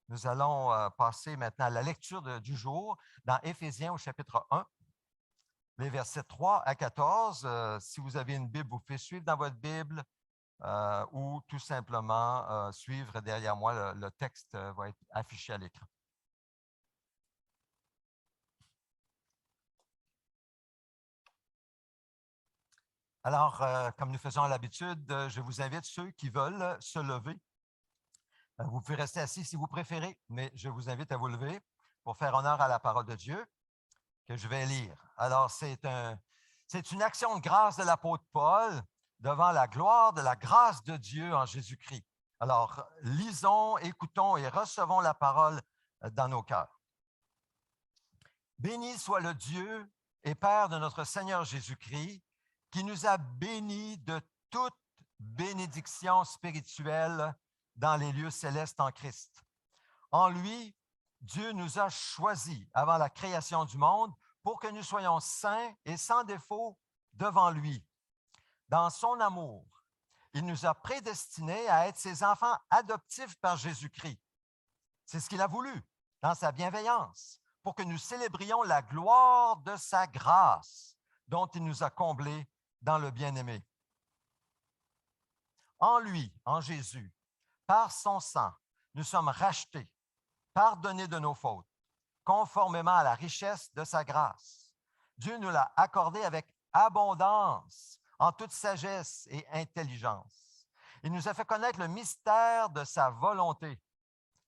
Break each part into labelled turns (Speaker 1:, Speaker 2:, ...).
Speaker 1: Nous allons passer maintenant à la lecture du jour dans Éphésiens au chapitre 1, les versets 3 à 14. Si vous avez une Bible, vous pouvez suivre dans votre Bible ou tout simplement suivre derrière moi. Le texte va être affiché à l'écran. Alors, comme nous faisons à l'habitude, je vous invite ceux qui veulent se lever. Vous pouvez rester assis si vous préférez, mais je vous invite à vous lever pour faire honneur à la parole de Dieu que je vais lire. Alors, c'est une action de grâce de l'apôtre Paul devant la gloire de la grâce de Dieu en Jésus-Christ. Alors, lisons, écoutons et recevons la parole dans nos cœurs. Béni soit le Dieu et Père de notre Seigneur Jésus-Christ, qui nous a bénis de toute bénédiction spirituelle dans les lieux célestes en Christ. En lui, Dieu nous a choisis avant la création du monde pour que nous soyons saints et sans défaut devant lui. Dans son amour, il nous a prédestinés à être ses enfants adoptifs par Jésus-Christ. C'est ce qu'il a voulu, dans sa bienveillance, pour que nous célébrions la gloire de sa grâce, dont il nous a comblés dans le bien-aimé. En lui, en Jésus, par son sang, nous sommes rachetés, pardonnés de nos fautes, conformément à la richesse de sa grâce. Dieu nous l'a accordé avec abondance, en toute sagesse et intelligence. Il nous a fait connaître le mystère de sa volonté,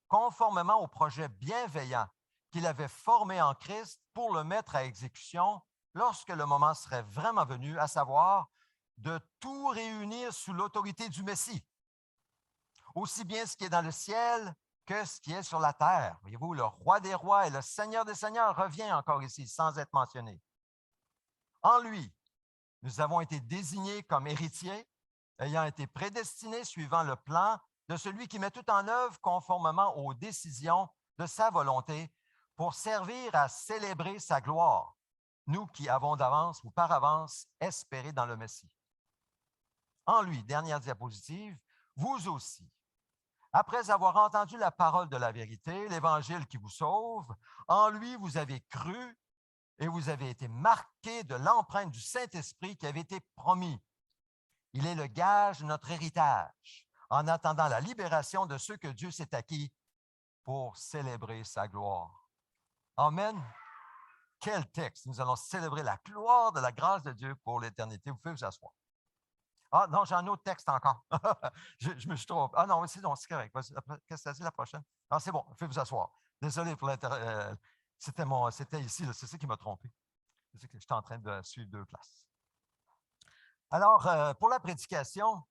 Speaker 1: conformément au projet bienveillant qu'il avait formé en Christ pour le mettre à exécution lorsque le moment serait vraiment venu, à savoir de tout réunir sous l'autorité du Messie, aussi bien ce qui est dans le ciel que ce qui est sur la terre. Voyez-vous, le roi des rois et le Seigneur des seigneurs revient encore ici sans être mentionné. En lui, nous avons été désignés comme héritiers, ayant été prédestinés suivant le plan de celui qui met tout en œuvre conformément aux décisions de sa volonté pour servir à célébrer sa gloire, nous qui avons d'avance ou par avance espéré dans le Messie. En lui, dernière diapositive, vous aussi, après avoir entendu la parole de la vérité, l'Évangile qui vous sauve, en lui vous avez cru et vous avez été marqués de l'empreinte du Saint-Esprit qui avait été promis. Il est le gage de notre héritage, en attendant la libération de ceux que Dieu s'est acquis pour célébrer sa gloire. Amen. Quel texte! Nous allons célébrer la gloire de la grâce de Dieu pour l'éternité. Vous pouvez vous asseoir. Ah non, j'ai un autre texte encore. je me suis trompé. Ah non, c'est correct. Qu'est-ce que ça dit la prochaine? Ah, c'est bon, vous pouvez vous asseoir. Désolé pour c'était ici, c'est ça qui m'a trompé. C'est que j'étais en train de suivre deux places. Alors, pour la prédication,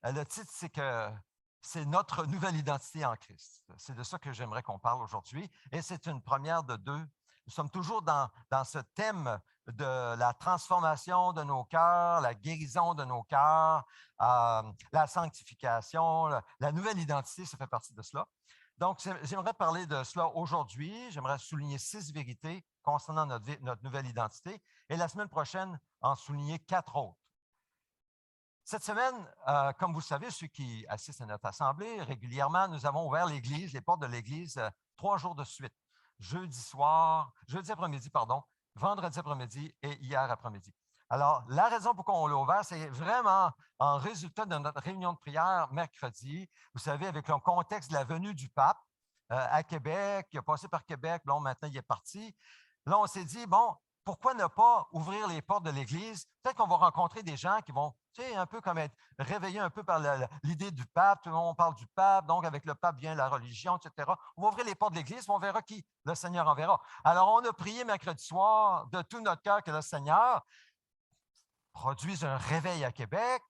Speaker 1: le titre, c'est que c'est notre nouvelle identité en Christ. C'est de ça que j'aimerais qu'on parle aujourd'hui. Et c'est une première de deux. Nous sommes toujours dans ce thème de la transformation de nos cœurs, la guérison de nos cœurs, la sanctification, la nouvelle identité, ça fait partie de cela. Donc, j'aimerais parler de cela aujourd'hui. J'aimerais souligner 6 vérités concernant notre nouvelle identité. Et la semaine prochaine, en souligner 4 autres. Cette semaine, comme vous le savez, ceux qui assistent à notre assemblée, régulièrement, nous avons ouvert l'Église, les portes de l'Église, 3 jours de suite. Jeudi après-midi, vendredi après-midi et hier après-midi. Alors, la raison pour qu'on l'a ouvert, c'est vraiment en résultat de notre réunion de prière mercredi, vous savez, avec le contexte de la venue du pape à Québec, il a passé par Québec, bon, maintenant il est parti. Là, on s'est dit, bon, pourquoi ne pas ouvrir les portes de l'Église? Peut-être qu'on va rencontrer des gens qui vont, tu sais, un peu comme être réveillés un peu par l'idée du pape. Tout le monde parle du pape, donc avec le pape vient la religion, etc. On va ouvrir les portes de l'Église, on verra qui le Seigneur enverra. Alors, on a prié mercredi soir de tout notre cœur que le Seigneur produise un réveil à Québec,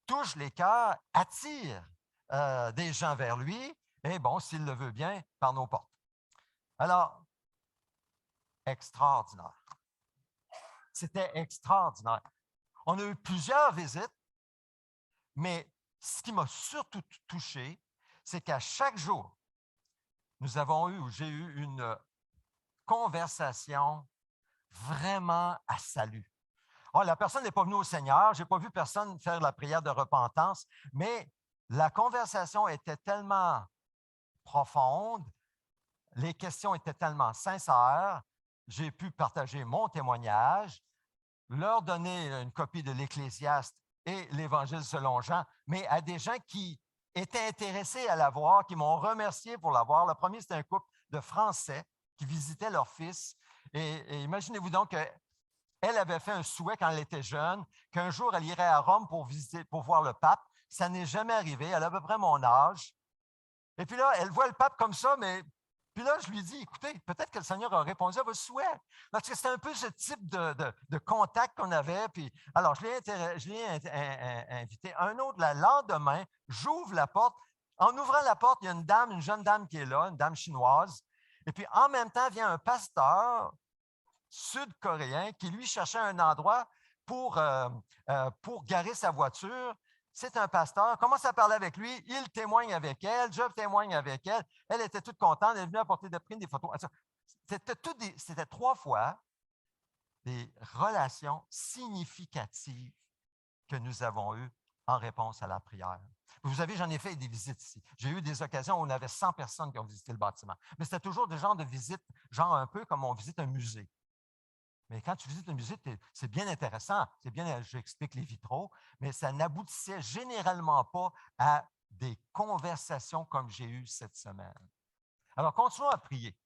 Speaker 1: touche les cœurs, attire des gens vers lui, et bon, s'il le veut bien, par nos portes. Alors, extraordinaire. C'était extraordinaire. On a eu plusieurs visites, mais ce qui m'a surtout touché, c'est qu'à chaque jour, j'ai eu une conversation vraiment à salut. Oh, la personne n'est pas venue au Seigneur, je n'ai pas vu personne faire la prière de repentance, mais la conversation était tellement profonde, les questions étaient tellement sincères, j'ai pu partager mon témoignage, leur donner une copie de l'Ecclésiaste et l'Évangile selon Jean, mais à des gens qui étaient intéressés à la voir, qui m'ont remercié pour la voir. Le premier, c'était un couple de Français qui visitaient leur fils. Et imaginez-vous donc qu'elle avait fait un souhait quand elle était jeune, qu'un jour elle irait à Rome pour visiter, pour voir le pape. Ça n'est jamais arrivé. Elle a à peu près mon âge. Et puis là, elle voit le pape comme ça, mais puis là, je lui dis, écoutez, peut-être que le Seigneur a répondu à vos souhaits. Parce que c'était un peu ce type de contact qu'on avait. Puis, alors, je l'ai invité. Un autre, le lendemain, j'ouvre la porte. En ouvrant la porte, il y a une dame, une jeune dame qui est là, une dame chinoise. Et puis, en même temps, vient un pasteur sud-coréen qui, lui, cherchait un endroit pour garer sa voiture. C'est un pasteur, commence à parler avec lui, il témoigne avec elle, je témoigne avec elle. Elle était toute contente, elle est venue apporter prendre des photos. C'était 3 fois des relations significatives que nous avons eues en réponse à la prière. Vous savez, j'en ai fait des visites ici. J'ai eu des occasions où on avait 100 personnes qui ont visité le bâtiment. Mais c'était toujours des genres de visites, genre un peu comme on visite un musée. Mais quand tu visites une musée, c'est bien intéressant. C'est bien, j'explique les vitraux, mais ça n'aboutissait généralement pas à des conversations comme j'ai eues cette semaine. Alors, continuons à prier.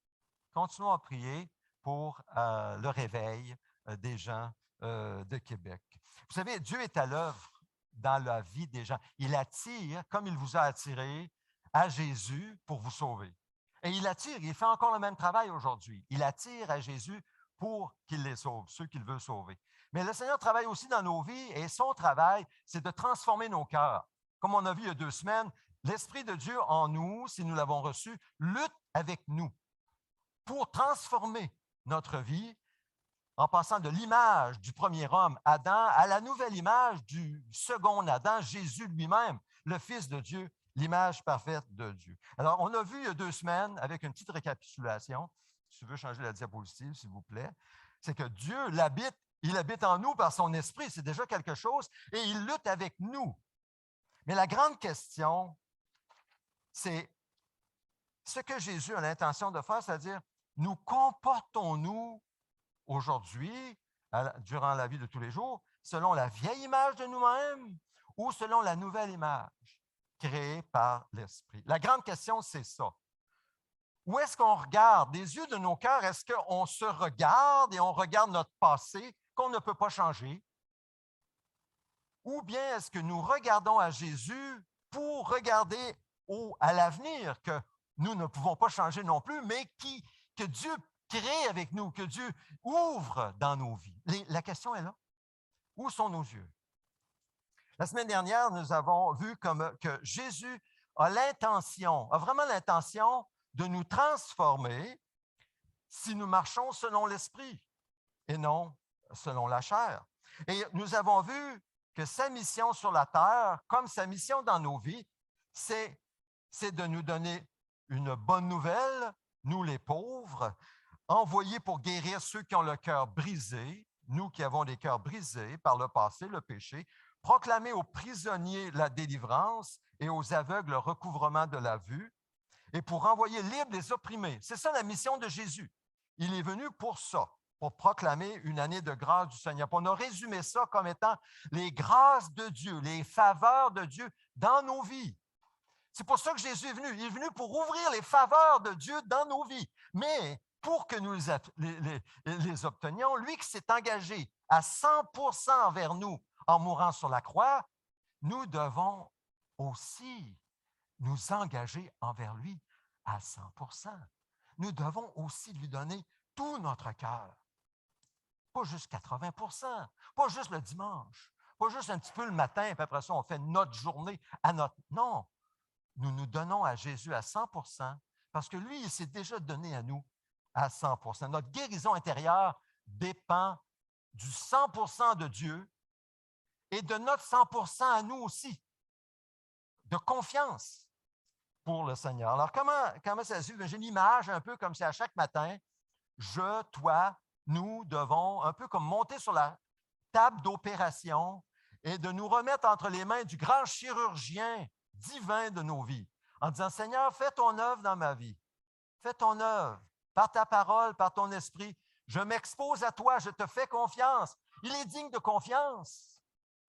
Speaker 1: Continuons à prier pour le réveil des gens de Québec. Vous savez, Dieu est à l'œuvre dans la vie des gens. Il attire, comme il vous a attiré, à Jésus pour vous sauver. Et il attire, il fait encore le même travail aujourd'hui. Il attire à Jésus pour qu'il les sauve, ceux qu'il veut sauver. Mais le Seigneur travaille aussi dans nos vies et son travail, c'est de transformer nos cœurs. Comme on a vu il y a 2 semaines, l'Esprit de Dieu en nous, si nous l'avons reçu, lutte avec nous pour transformer notre vie en passant de l'image du premier homme, Adam, à la nouvelle image du second Adam, Jésus lui-même, le Fils de Dieu, l'image parfaite de Dieu. Alors, on a vu il y a 2 semaines, avec une petite récapitulation, si tu veux changer la diapositive, s'il vous plaît, c'est que Dieu il habite en nous par son esprit, c'est déjà quelque chose, et il lutte avec nous. Mais la grande question, c'est ce que Jésus a l'intention de faire, c'est-à-dire, nous comportons-nous aujourd'hui, durant la vie de tous les jours, selon la vieille image de nous-mêmes ou selon la nouvelle image créée par l'Esprit? La grande question, c'est ça. Où est-ce qu'on regarde? Des yeux de nos cœurs, est-ce qu'on se regarde et on regarde notre passé qu'on ne peut pas changer? Ou bien est-ce que nous regardons à Jésus pour regarder à l'avenir que nous ne pouvons pas changer non plus, mais que Dieu crée avec nous, que Dieu ouvre dans nos vies? La question est là. Où sont nos yeux? La semaine dernière, nous avons vu que Jésus a vraiment l'intention de nous transformer si nous marchons selon l'Esprit et non selon la chair. Et nous avons vu que sa mission sur la terre, comme sa mission dans nos vies, c'est de nous donner une bonne nouvelle, nous les pauvres, envoyés pour guérir ceux qui ont le cœur brisé, nous qui avons des cœurs brisés par le passé, le péché, proclamer aux prisonniers la délivrance et aux aveugles le recouvrement de la vue, et pour renvoyer libres les opprimés. C'est ça la mission de Jésus. Il est venu pour ça, pour proclamer une année de grâce du Seigneur. On a résumé ça comme étant les grâces de Dieu, les faveurs de Dieu dans nos vies. C'est pour ça que Jésus est venu. Il est venu pour ouvrir les faveurs de Dieu dans nos vies. Mais pour que nous les obtenions, lui qui s'est engagé à 100% envers nous en mourant sur la croix, nous devons aussi nous engager envers lui à 100%. Nous devons aussi lui donner tout notre cœur. Pas juste 80%, pas juste le dimanche, pas juste un petit peu le matin, puis après ça, on fait notre journée à notre... Non, nous nous donnons à Jésus à 100% parce que lui, il s'est déjà donné à nous à 100%. Notre guérison intérieure dépend du 100% de Dieu et de notre 100% à nous aussi, de confiance pour le Seigneur. Alors, comment ça se fait? J'ai une image un peu comme si à chaque matin, toi, nous devons un peu comme monter sur la table d'opération et de nous remettre entre les mains du grand chirurgien divin de nos vies, en disant, Seigneur, fais ton œuvre dans ma vie. Fais ton œuvre, par ta parole, par ton esprit. Je m'expose à toi, je te fais confiance. Il est digne de confiance,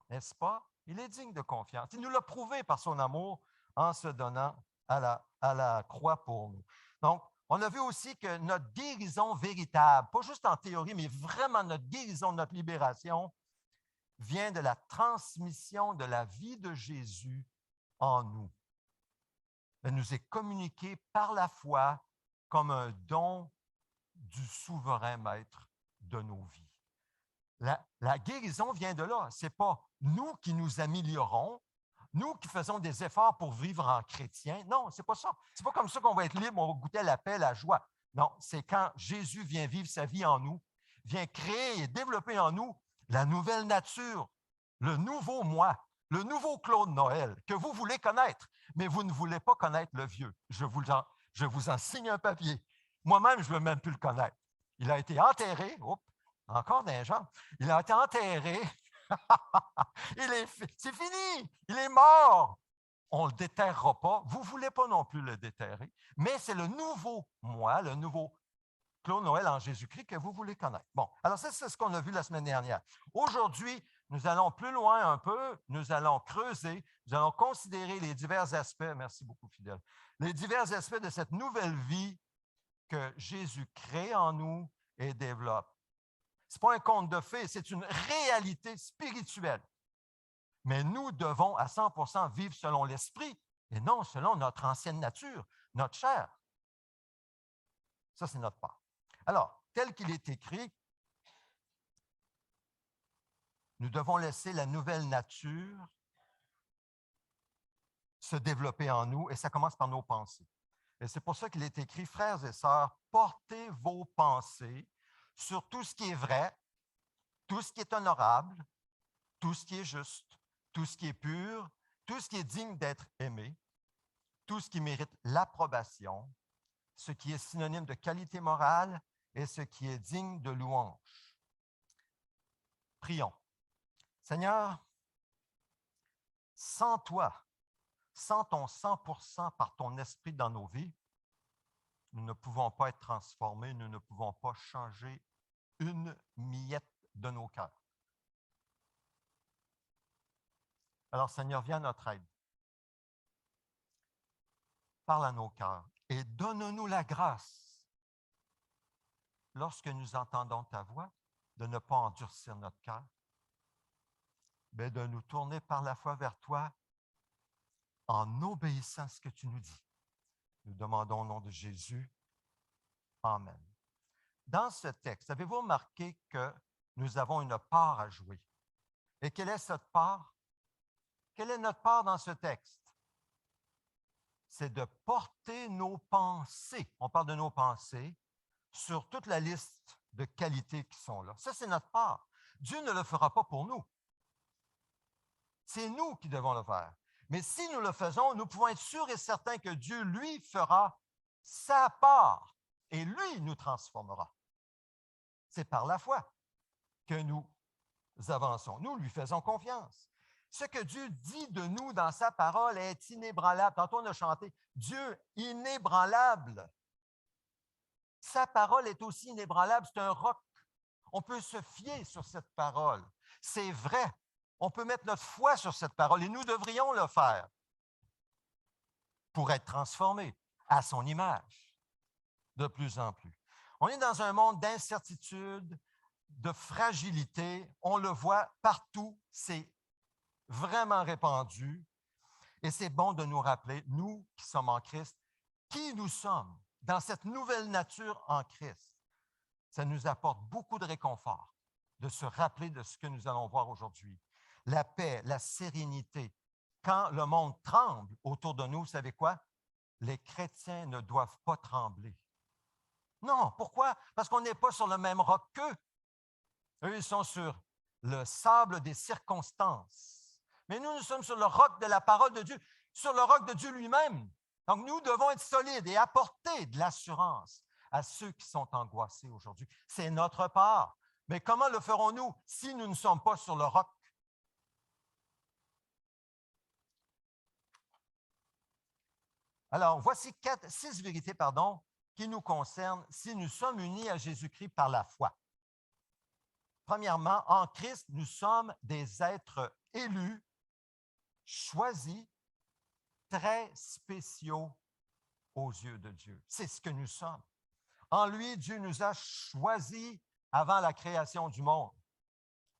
Speaker 1: n'est-ce pas? Il est digne de confiance. Il nous l'a prouvé par son amour en se donnant à la croix pour nous. Donc, on a vu aussi que notre guérison véritable, pas juste en théorie, mais vraiment notre guérison, notre libération, vient de la transmission de la vie de Jésus en nous. Elle nous est communiquée par la foi comme un don du souverain maître de nos vies. La guérison vient de là. Ce n'est pas nous qui nous améliorons, nous qui faisons des efforts pour vivre en chrétien. Non, ce n'est pas ça. Ce n'est pas comme ça qu'on va être libre, on va goûter la paix, la joie. Non, c'est quand Jésus vient vivre sa vie en nous, vient créer et développer en nous la nouvelle nature, le nouveau moi, le nouveau Claude Noël que vous voulez connaître, mais vous ne voulez pas connaître le vieux. Je vous en signe un papier. Moi-même, je ne veux même plus le connaître. Il a été enterré, encore d'un genre, il a été enterré. C'est fini, il est mort. On ne le déterrera pas. Vous ne voulez pas non plus le déterrer, mais c'est le nouveau moi, le nouveau Claude Noël en Jésus-Christ que vous voulez connaître. Bon, alors ça, c'est ce qu'on a vu la semaine dernière. Aujourd'hui, nous allons plus loin un peu, nous allons creuser, nous allons considérer les divers aspects, merci beaucoup Fidèle, les divers aspects de cette nouvelle vie que Jésus crée en nous et développe. Ce n'est pas un conte de fées, c'est une réalité spirituelle. Mais nous devons à 100% vivre selon l'esprit et non selon notre ancienne nature, notre chair. Ça, c'est notre part. Alors, tel qu'il est écrit, nous devons laisser la nouvelle nature se développer en nous et ça commence par nos pensées. Et c'est pour ça qu'il est écrit, frères et sœurs, portez vos pensées sur tout ce qui est vrai, tout ce qui est honorable, tout ce qui est juste, tout ce qui est pur, tout ce qui est digne d'être aimé, tout ce qui mérite l'approbation, ce qui est synonyme de qualité morale et ce qui est digne de louange. Prions. Seigneur, sans toi, sans ton 100% par ton esprit dans nos vies, nous ne pouvons pas être transformés, nous ne pouvons pas changer une miette de nos cœurs. Alors, Seigneur, viens à notre aide. Parle à nos cœurs et donne-nous la grâce, lorsque nous entendons ta voix, de ne pas endurcir notre cœur, mais de nous tourner par la foi vers toi en obéissant à ce que tu nous dis. Nous demandons au nom de Jésus. Amen. Dans ce texte, avez-vous remarqué que nous avons une part à jouer? Et quelle est cette part? Quelle est notre part dans ce texte? C'est de porter nos pensées. On parle de nos pensées sur toute la liste de qualités qui sont là. Ça, c'est notre part. Dieu ne le fera pas pour nous. C'est nous qui devons le faire. Mais si nous le faisons, nous pouvons être sûrs et certains que Dieu, lui, fera sa part et lui nous transformera. C'est par la foi que nous avançons. Nous lui faisons confiance. Ce que Dieu dit de nous dans sa parole est inébranlable. Tantôt, on a chanté « Dieu inébranlable ». Sa parole est aussi inébranlable, c'est un roc. On peut se fier sur cette parole. C'est vrai. On peut mettre notre foi sur cette parole et nous devrions le faire pour être transformés à son image de plus en plus. On est dans un monde d'incertitude, de fragilité. On le voit partout. C'est vraiment répandu. Et c'est bon de nous rappeler, nous qui sommes en Christ, qui nous sommes dans cette nouvelle nature en Christ. Ça nous apporte beaucoup de réconfort de se rappeler de ce que nous allons voir aujourd'hui. La paix, la sérénité. Quand le monde tremble autour de nous, vous savez quoi? Les chrétiens ne doivent pas trembler. Non, pourquoi? Parce qu'on n'est pas sur le même roc qu'eux. Eux, ils sont sur le sable des circonstances. Mais nous, nous sommes sur le roc de la parole de Dieu, sur le roc de Dieu lui-même. Donc, nous devons être solides et apporter de l'assurance à ceux qui sont angoissés aujourd'hui. C'est notre part. Mais comment le ferons-nous si nous ne sommes pas sur le roc? Alors, voici 6 vérités, qui nous concerne si nous sommes unis à Jésus-Christ par la foi. Premièrement, en Christ, nous sommes des êtres élus, choisis, très spéciaux aux yeux de Dieu. C'est ce que nous sommes. En lui, Dieu nous a choisis avant la création du monde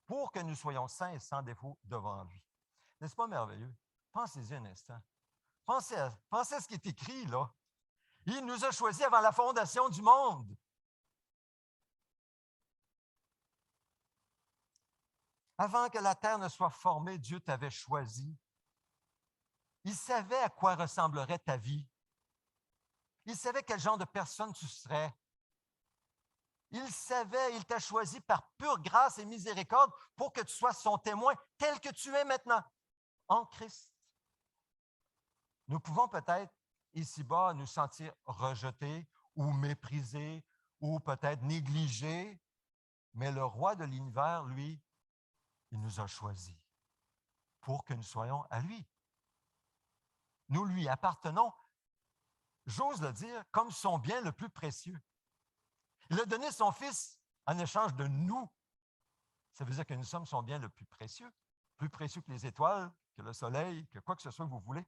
Speaker 1: pour que nous soyons saints et sans défaut devant lui. N'est-ce pas merveilleux? Pensez-y un instant. Pensez à ce qui est écrit là. Il nous a choisis avant la fondation du monde. Avant que la terre ne soit formée, Dieu t'avait choisi. Il savait à quoi ressemblerait ta vie. Il savait quel genre de personne tu serais. Il savait, il t'a choisi par pure grâce et miséricorde pour que tu sois son témoin tel que tu es maintenant, en Christ. Nous pouvons peut-être, ici-bas, nous sentir rejetés ou méprisés ou peut-être négligés, mais le roi de l'univers, lui, il nous a choisis pour que nous soyons à lui. Nous lui appartenons, j'ose le dire, comme son bien le plus précieux. Il a donné son Fils en échange de nous. Ça veut dire que nous sommes son bien le plus précieux que les étoiles, que le soleil, que quoi que ce soit que vous voulez.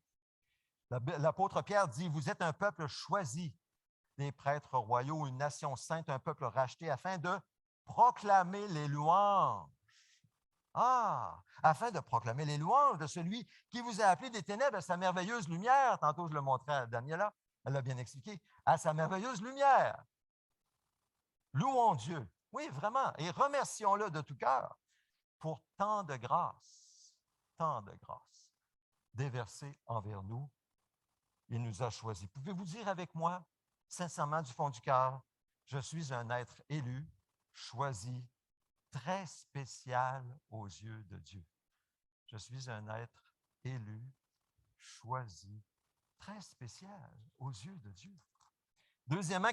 Speaker 1: L'apôtre Pierre dit, vous êtes un peuple choisi, des prêtres royaux, une nation sainte, un peuple racheté, afin de proclamer les louanges. Afin de proclamer les louanges de celui qui vous a appelé des ténèbres à sa merveilleuse lumière. Tantôt, je le montrais à Daniela, elle l'a bien expliqué, à sa merveilleuse lumière. Louons Dieu. Oui, vraiment. Et remercions-le de tout cœur pour tant de grâce déversées envers nous. Il nous a choisis. Pouvez-vous dire avec moi, sincèrement du fond du cœur, je suis un être élu, choisi, très spécial aux yeux de Dieu. Je suis un être élu, choisi, très spécial aux yeux de Dieu. Deuxièmement,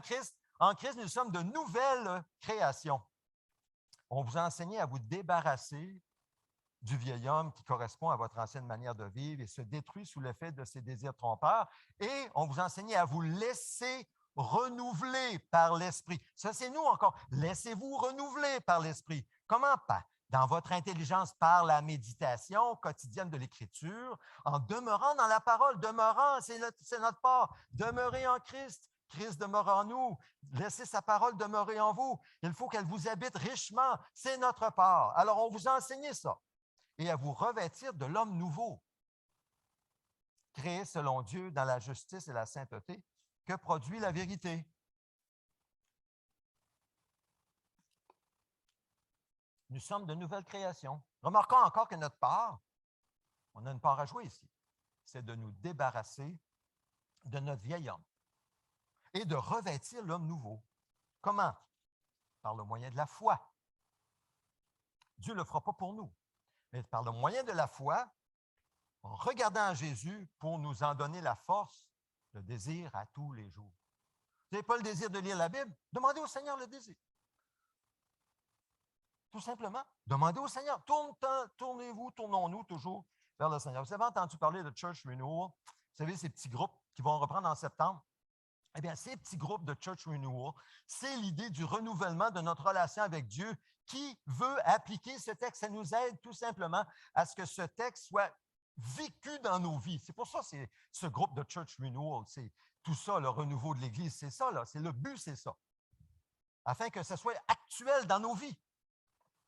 Speaker 1: en Christ, nous sommes de nouvelles créations. On vous a enseigné à vous débarrasser du vieil homme qui correspond à votre ancienne manière de vivre et se détruit sous l'effet de ses désirs trompeurs. Et on vous a enseigné à vous laisser renouveler par l'Esprit. Ça, c'est nous encore. Laissez-vous renouveler par l'Esprit. Comment? Pas dans votre intelligence par la méditation quotidienne de l'Écriture, en demeurant dans la parole, c'est notre part. Demeurez en Christ. Christ demeure en nous. Laissez sa parole demeurer en vous. Il faut qu'elle vous habite richement. C'est notre part. Alors, on vous a enseigné ça. Et à vous revêtir de l'homme nouveau, créé selon Dieu dans la justice et la sainteté, que produit la vérité. Nous sommes de nouvelles créations. Remarquons encore que notre part, on a une part à jouer ici, c'est de nous débarrasser de notre vieil homme et de revêtir l'homme nouveau. Comment? Par le moyen de la foi. Dieu ne le fera pas pour nous, mais par le moyen de la foi, en regardant à Jésus pour nous en donner la force, le désir à tous les jours. Vous n'avez pas le désir de lire la Bible? Demandez au Seigneur le désir. Tout simplement, demandez au Seigneur. Tournons-nous toujours vers le Seigneur. Vous avez entendu parler de Church Renewal? Vous savez, ces petits groupes qui vont reprendre en septembre? Eh bien, ces petits groupes de Church Renewal, c'est l'idée du renouvellement de notre relation avec Dieu qui veut appliquer ce texte. Ça nous aide tout simplement à ce que ce texte soit vécu dans nos vies. C'est pour ça que c'est ce groupe de Church Renewal. C'est tout ça, le renouveau de l'Église. C'est ça, là. C'est le but, c'est ça. Afin que ce soit actuel dans nos vies.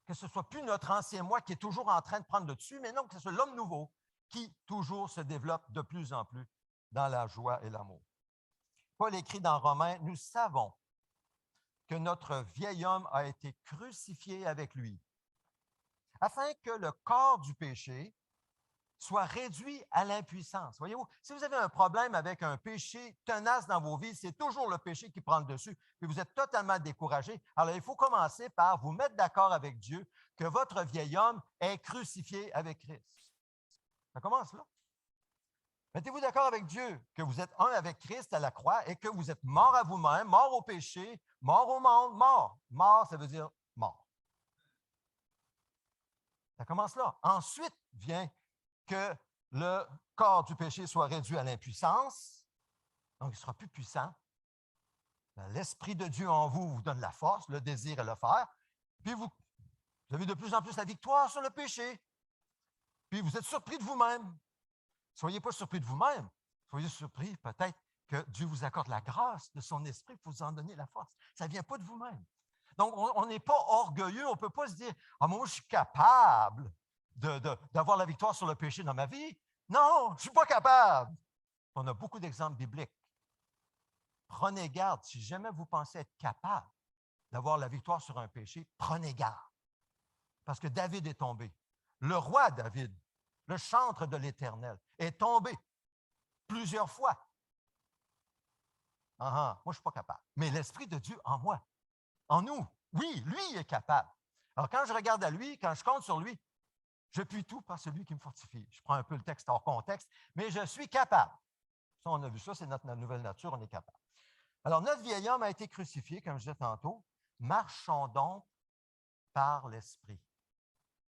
Speaker 1: Que ce ne soit plus notre ancien moi qui est toujours en train de prendre le dessus, mais non, que ce soit l'homme nouveau qui toujours se développe de plus en plus dans la joie et l'amour. Paul écrit dans Romains, nous savons que notre vieil homme a été crucifié avec lui, afin que le corps du péché soit réduit à l'impuissance. Voyez-vous, si vous avez un problème avec un péché tenace dans vos vies, c'est toujours le péché qui prend le dessus, puis vous êtes totalement découragé. Alors, il faut commencer par vous mettre d'accord avec Dieu que votre vieil homme est crucifié avec Christ. Ça commence là. Mettez-vous d'accord avec Dieu que vous êtes un avec Christ à la croix et que vous êtes mort à vous-même, mort au péché, mort au monde, mort. Mort, ça veut dire mort. Ça commence là. Ensuite vient que le corps du péché soit réduit à l'impuissance, donc il ne sera plus puissant. l'Esprit de Dieu en vous vous donne la force, le désir et le faire. Puis vous avez de plus en plus la victoire sur le péché. Puis vous êtes surpris de vous-même. Ne soyez pas surpris de vous-même. Soyez surpris peut-être que Dieu vous accorde la grâce de son esprit pour vous en donner la force. Ça ne vient pas de vous-même. Donc, on n'est pas orgueilleux. On ne peut pas se dire, « Ah, moi, je suis capable d'avoir la victoire sur le péché dans ma vie. » Non, je ne suis pas capable. On a beaucoup d'exemples bibliques. Prenez garde. Si jamais vous pensez être capable d'avoir la victoire sur un péché, prenez garde. Parce que David est tombé. Le roi David, le chantre de l'Éternel, est tombé plusieurs fois. Moi, je ne suis pas capable. Mais l'Esprit de Dieu en moi, en nous, oui, lui est capable. Alors, quand je regarde à lui, quand je compte sur lui, je puis tout par celui qui me fortifie. Je prends un peu le texte hors contexte, mais je suis capable. Ça, on a vu ça, c'est notre nouvelle nature, on est capable. Alors, notre vieil homme a été crucifié, comme je disais tantôt. Marchons donc par l'Esprit.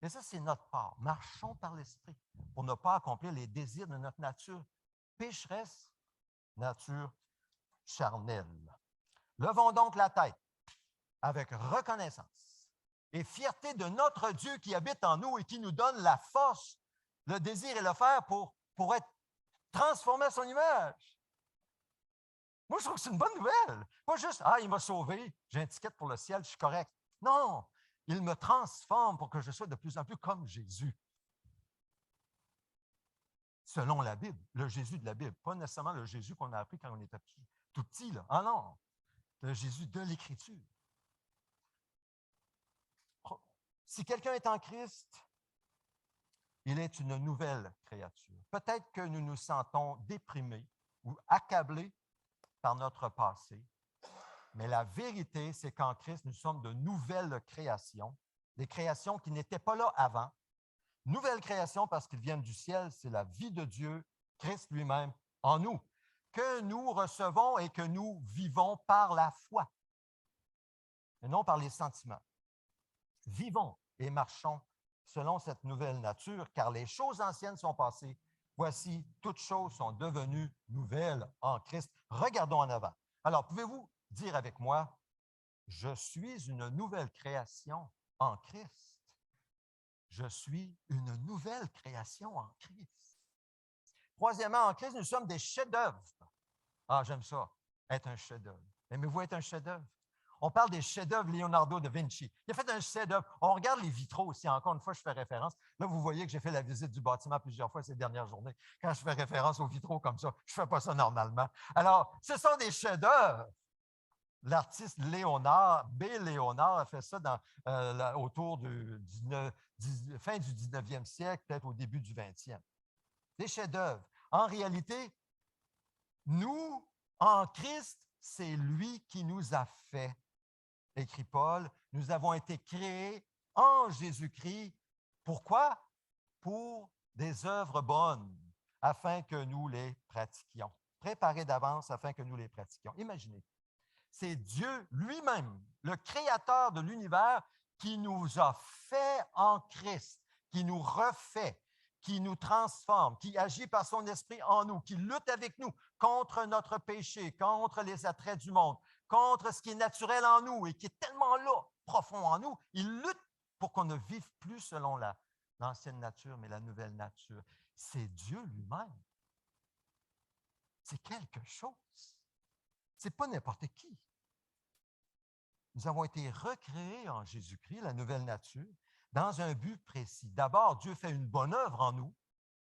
Speaker 1: Et ça, c'est notre part. Marchons par l'Esprit pour ne pas accomplir les désirs de notre nature pécheresse, nature charnelle. Levons donc la tête avec reconnaissance et fierté de notre Dieu qui habite en nous et qui nous donne la force, le désir et le faire pour être transformé à son image. Moi, je trouve que c'est une bonne nouvelle. Pas juste, il m'a sauvé, j'ai un ticket pour le ciel, je suis correct. Non, il me transforme pour que je sois de plus en plus comme Jésus. Selon la Bible, le Jésus de la Bible, pas nécessairement le Jésus qu'on a appris quand on était tout petit. Là. Ah non, le Jésus de l'Écriture. Si quelqu'un est en Christ, il est une nouvelle créature. Peut-être que nous nous sentons déprimés ou accablés par notre passé, mais la vérité, c'est qu'en Christ, nous sommes de nouvelles créations, des créations qui n'étaient pas là avant. Nouvelles créations parce qu'ils viennent du ciel, c'est la vie de Dieu, Christ lui-même, en nous, que nous recevons et que nous vivons par la foi, et non par les sentiments. Vivons et marchons selon cette nouvelle nature, car les choses anciennes sont passées. Voici, toutes choses sont devenues nouvelles en Christ. Regardons en avant. Alors, pouvez-vous dire avec moi, je suis une nouvelle création en Christ. Je suis une nouvelle création en Christ. Troisièmement, en Christ, nous sommes des chefs-d'œuvre. J'aime ça, être un chef-d'œuvre. Aimez-vous être un chef-d'œuvre? On parle des chefs-d'œuvre Leonardo da Vinci. Il a fait un chef-d'œuvre. On regarde les vitraux aussi. Encore une fois, je fais référence. Là, vous voyez que j'ai fait la visite du bâtiment plusieurs fois ces dernières journées. Quand je fais référence aux vitraux comme ça, je ne fais pas ça normalement. Alors, ce sont des chefs-d'œuvre. L'artiste Léonard, B. Léonard, a fait ça autour du fin du 19e siècle, peut-être au début du 20e. Des chefs-d'œuvre. En réalité, nous, en Christ, c'est lui qui nous a fait. Écrit Paul, nous avons été créés en Jésus-Christ. Pourquoi? Pour des œuvres bonnes, afin que nous les pratiquions. Préparés d'avance afin que nous les pratiquions. Imaginez, c'est Dieu lui-même, le créateur de l'univers, qui nous a fait en Christ, qui nous refait, qui nous transforme, qui agit par son esprit en nous, qui lutte avec nous contre notre péché, contre les attraits du monde, contre ce qui est naturel en nous et qui est tellement là, profond en nous. Il lutte pour qu'on ne vive plus selon l'ancienne nature, mais la nouvelle nature. C'est Dieu lui-même. C'est quelque chose. Ce n'est pas n'importe qui. Nous avons été recréés en Jésus-Christ, la nouvelle nature, dans un but précis. D'abord, Dieu fait une bonne œuvre en nous.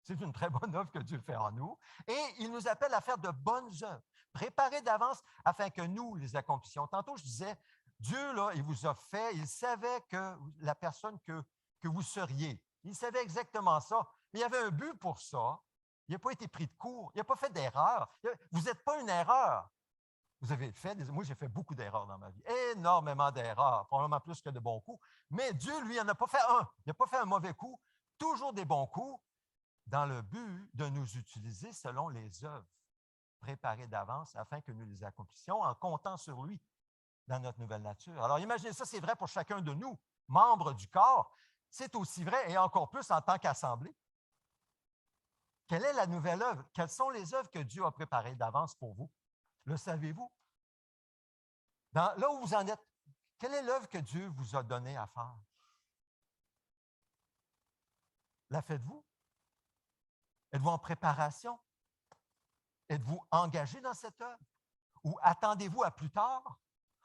Speaker 1: C'est une très bonne œuvre que Dieu fait en nous. Et il nous appelle à faire de bonnes œuvres, préparées d'avance afin que nous les accomplissions. Tantôt, je disais, Dieu, là, il vous a fait, il savait que la personne que vous seriez. Il savait exactement ça. Mais il y avait un but pour ça. Il n'a pas été pris de court. Il n'a pas fait d'erreur. Vous n'êtes pas une erreur. Vous avez fait moi, j'ai fait beaucoup d'erreurs dans ma vie, énormément d'erreurs, probablement plus que de bons coups. Mais Dieu, lui, il n'en a pas fait un. Il n'a pas fait un mauvais coup, toujours des bons coups, dans le but de nous utiliser selon les œuvres préparées d'avance afin que nous les accomplissions en comptant sur lui dans notre nouvelle nature. Alors, imaginez ça, c'est vrai pour chacun de nous, membres du corps. C'est aussi vrai et encore plus en tant qu'assemblée. Quelle est la nouvelle œuvre? Quelles sont les œuvres que Dieu a préparées d'avance pour vous? Le savez-vous? Là où vous en êtes, quelle est l'œuvre que Dieu vous a donnée à faire? La faites-vous? Êtes-vous en préparation? Êtes-vous engagé dans cette œuvre? Ou attendez-vous à plus tard?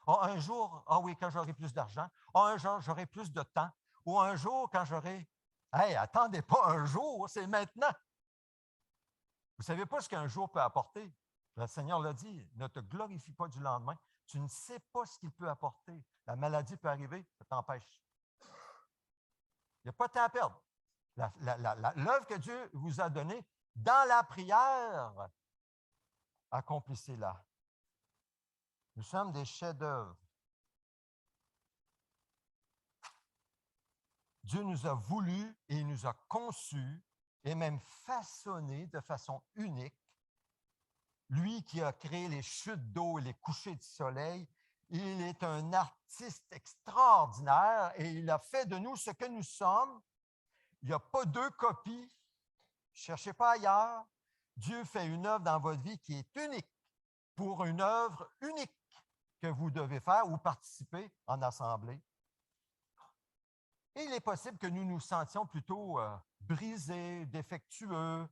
Speaker 1: Ah, un jour, ah oui, quand j'aurai plus d'argent. Ah, un jour, j'aurai plus de temps. Ou un jour, quand j'aurai... Hey, attendez pas un jour, c'est maintenant. Vous ne savez pas ce qu'un jour peut apporter. Le Seigneur l'a dit, ne te glorifie pas du lendemain. Tu ne sais pas ce qu'il peut apporter. La maladie peut arriver, ça t'empêche. Il n'y a pas de temps à perdre. L'œuvre que Dieu vous a donnée, dans la prière, accomplissez-la. Nous sommes des chefs-d'œuvre. Dieu nous a voulu et il nous a conçus et même façonnés de façon unique. Lui qui a créé les chutes d'eau et les couchers du soleil, il est un artiste extraordinaire et il a fait de nous ce que nous sommes. Il n'y a pas deux copies. Ne cherchez pas ailleurs. Dieu fait une œuvre dans votre vie qui est unique pour une œuvre unique que vous devez faire ou participer en assemblée. Et il est possible que nous nous sentions plutôt brisés, défectueux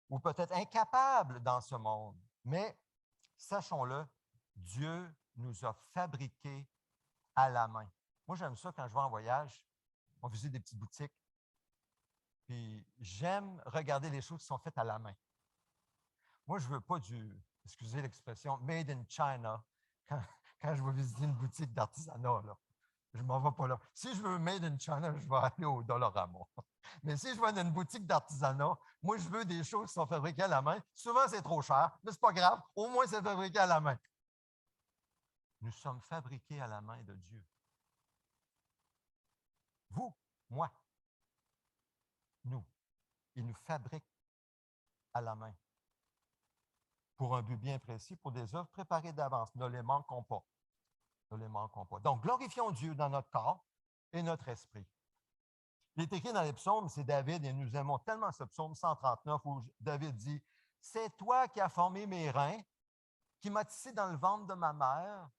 Speaker 1: ou peut-être incapables dans ce monde. Mais sachons-le, Dieu nous a fabriqués à la main. Moi, j'aime ça quand je vais en voyage. On visite des petites boutiques. Puis j'aime regarder les choses qui sont faites à la main. Moi, je ne veux pas excusez l'expression, made in China quand je vais visiter une boutique d'artisanat. Je ne m'en vais pas là. Si je veux made in China, je vais aller au Dollarama. Mais si je vais dans une boutique d'artisanat, moi, je veux des choses qui sont fabriquées à la main. Souvent, c'est trop cher, mais ce n'est pas grave. Au moins, c'est fabriqué à la main. Nous sommes fabriqués à la main de Dieu. Vous, moi, nous. Il nous fabrique à la main pour un but bien précis, pour des œuvres préparées d'avance. Ne les manquons pas. Ne les manquons pas. Donc, glorifions Dieu dans notre corps et notre esprit. Il est écrit dans les psaumes, c'est David, et nous aimons tellement ce psaume 139 où David dit « C'est toi qui as formé mes reins, qui m'as tissé dans le ventre de ma mère. »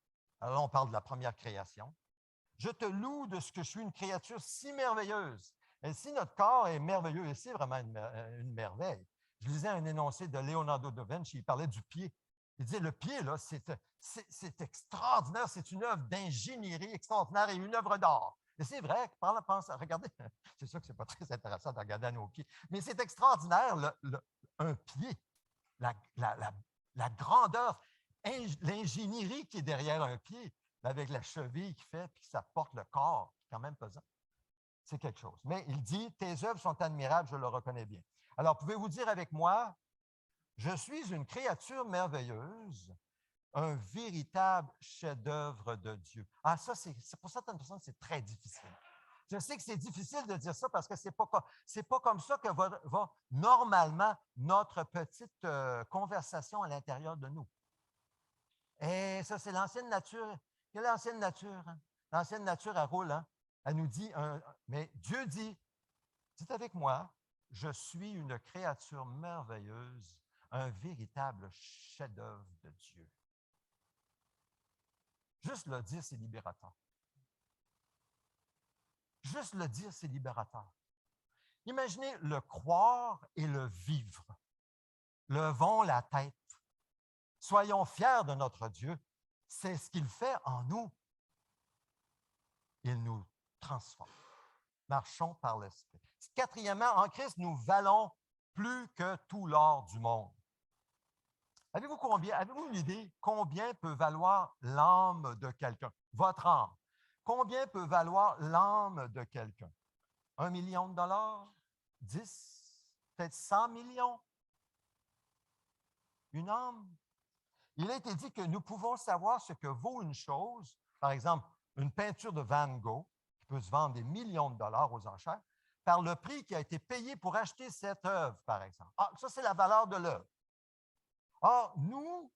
Speaker 1: Alors là, on parle de la première création. « Je te loue de ce que je suis une créature si merveilleuse. » Et si notre corps est merveilleux, et c'est vraiment une merveille. Je lisais un énoncé de Leonardo da Vinci, il parlait du pied. Il disait, le pied, là, c'est extraordinaire, c'est une œuvre d'ingénierie extraordinaire et une œuvre d'art. Et c'est vrai, regardez, c'est sûr que ce n'est pas très intéressant de regarder à nos pieds, mais c'est extraordinaire, un pied, la grandeur, l'ingénierie qui est derrière un pied, avec la cheville qui fait, puis ça porte le corps, qui est quand même pesant. C'est quelque chose. Mais il dit, tes œuvres sont admirables, je le reconnais bien. Alors, pouvez-vous dire avec moi, je suis une créature merveilleuse, un véritable chef-d'œuvre de Dieu. Ah, ça, c'est pour certaines personnes, c'est très difficile. Je sais que c'est difficile de dire ça parce que ce n'est pas comme ça que va normalement notre petite conversation à l'intérieur de nous. Et ça, c'est l'ancienne nature. Quelle est l'ancienne nature? Hein? L'ancienne nature, elle roule. Hein? Elle nous dit, mais Dieu dit, dites avec moi, je suis une créature merveilleuse, un véritable chef-d'œuvre de Dieu. Juste le dire, c'est libérateur. Juste le dire, c'est libérateur. Imaginez le croire et le vivre. Levons la tête. Soyons fiers de notre Dieu. C'est ce qu'il fait en nous. Il nous transforme. Marchons par l'Esprit. Quatrièmement, en Christ, nous valons plus que tout l'or du monde. Avez-vous une idée combien peut valoir l'âme de quelqu'un? Votre âme. Combien peut valoir l'âme de quelqu'un? 1 million de dollars? 10? Peut-être 100 millions? Une âme? Il a été dit que nous pouvons savoir ce que vaut une chose, par exemple, une peinture de Van Gogh, qui peut se vendre des millions de dollars aux enchères, par le prix qui a été payé pour acheter cette œuvre, par exemple. Ah, ça, c'est la valeur de l'œuvre. Or, nous,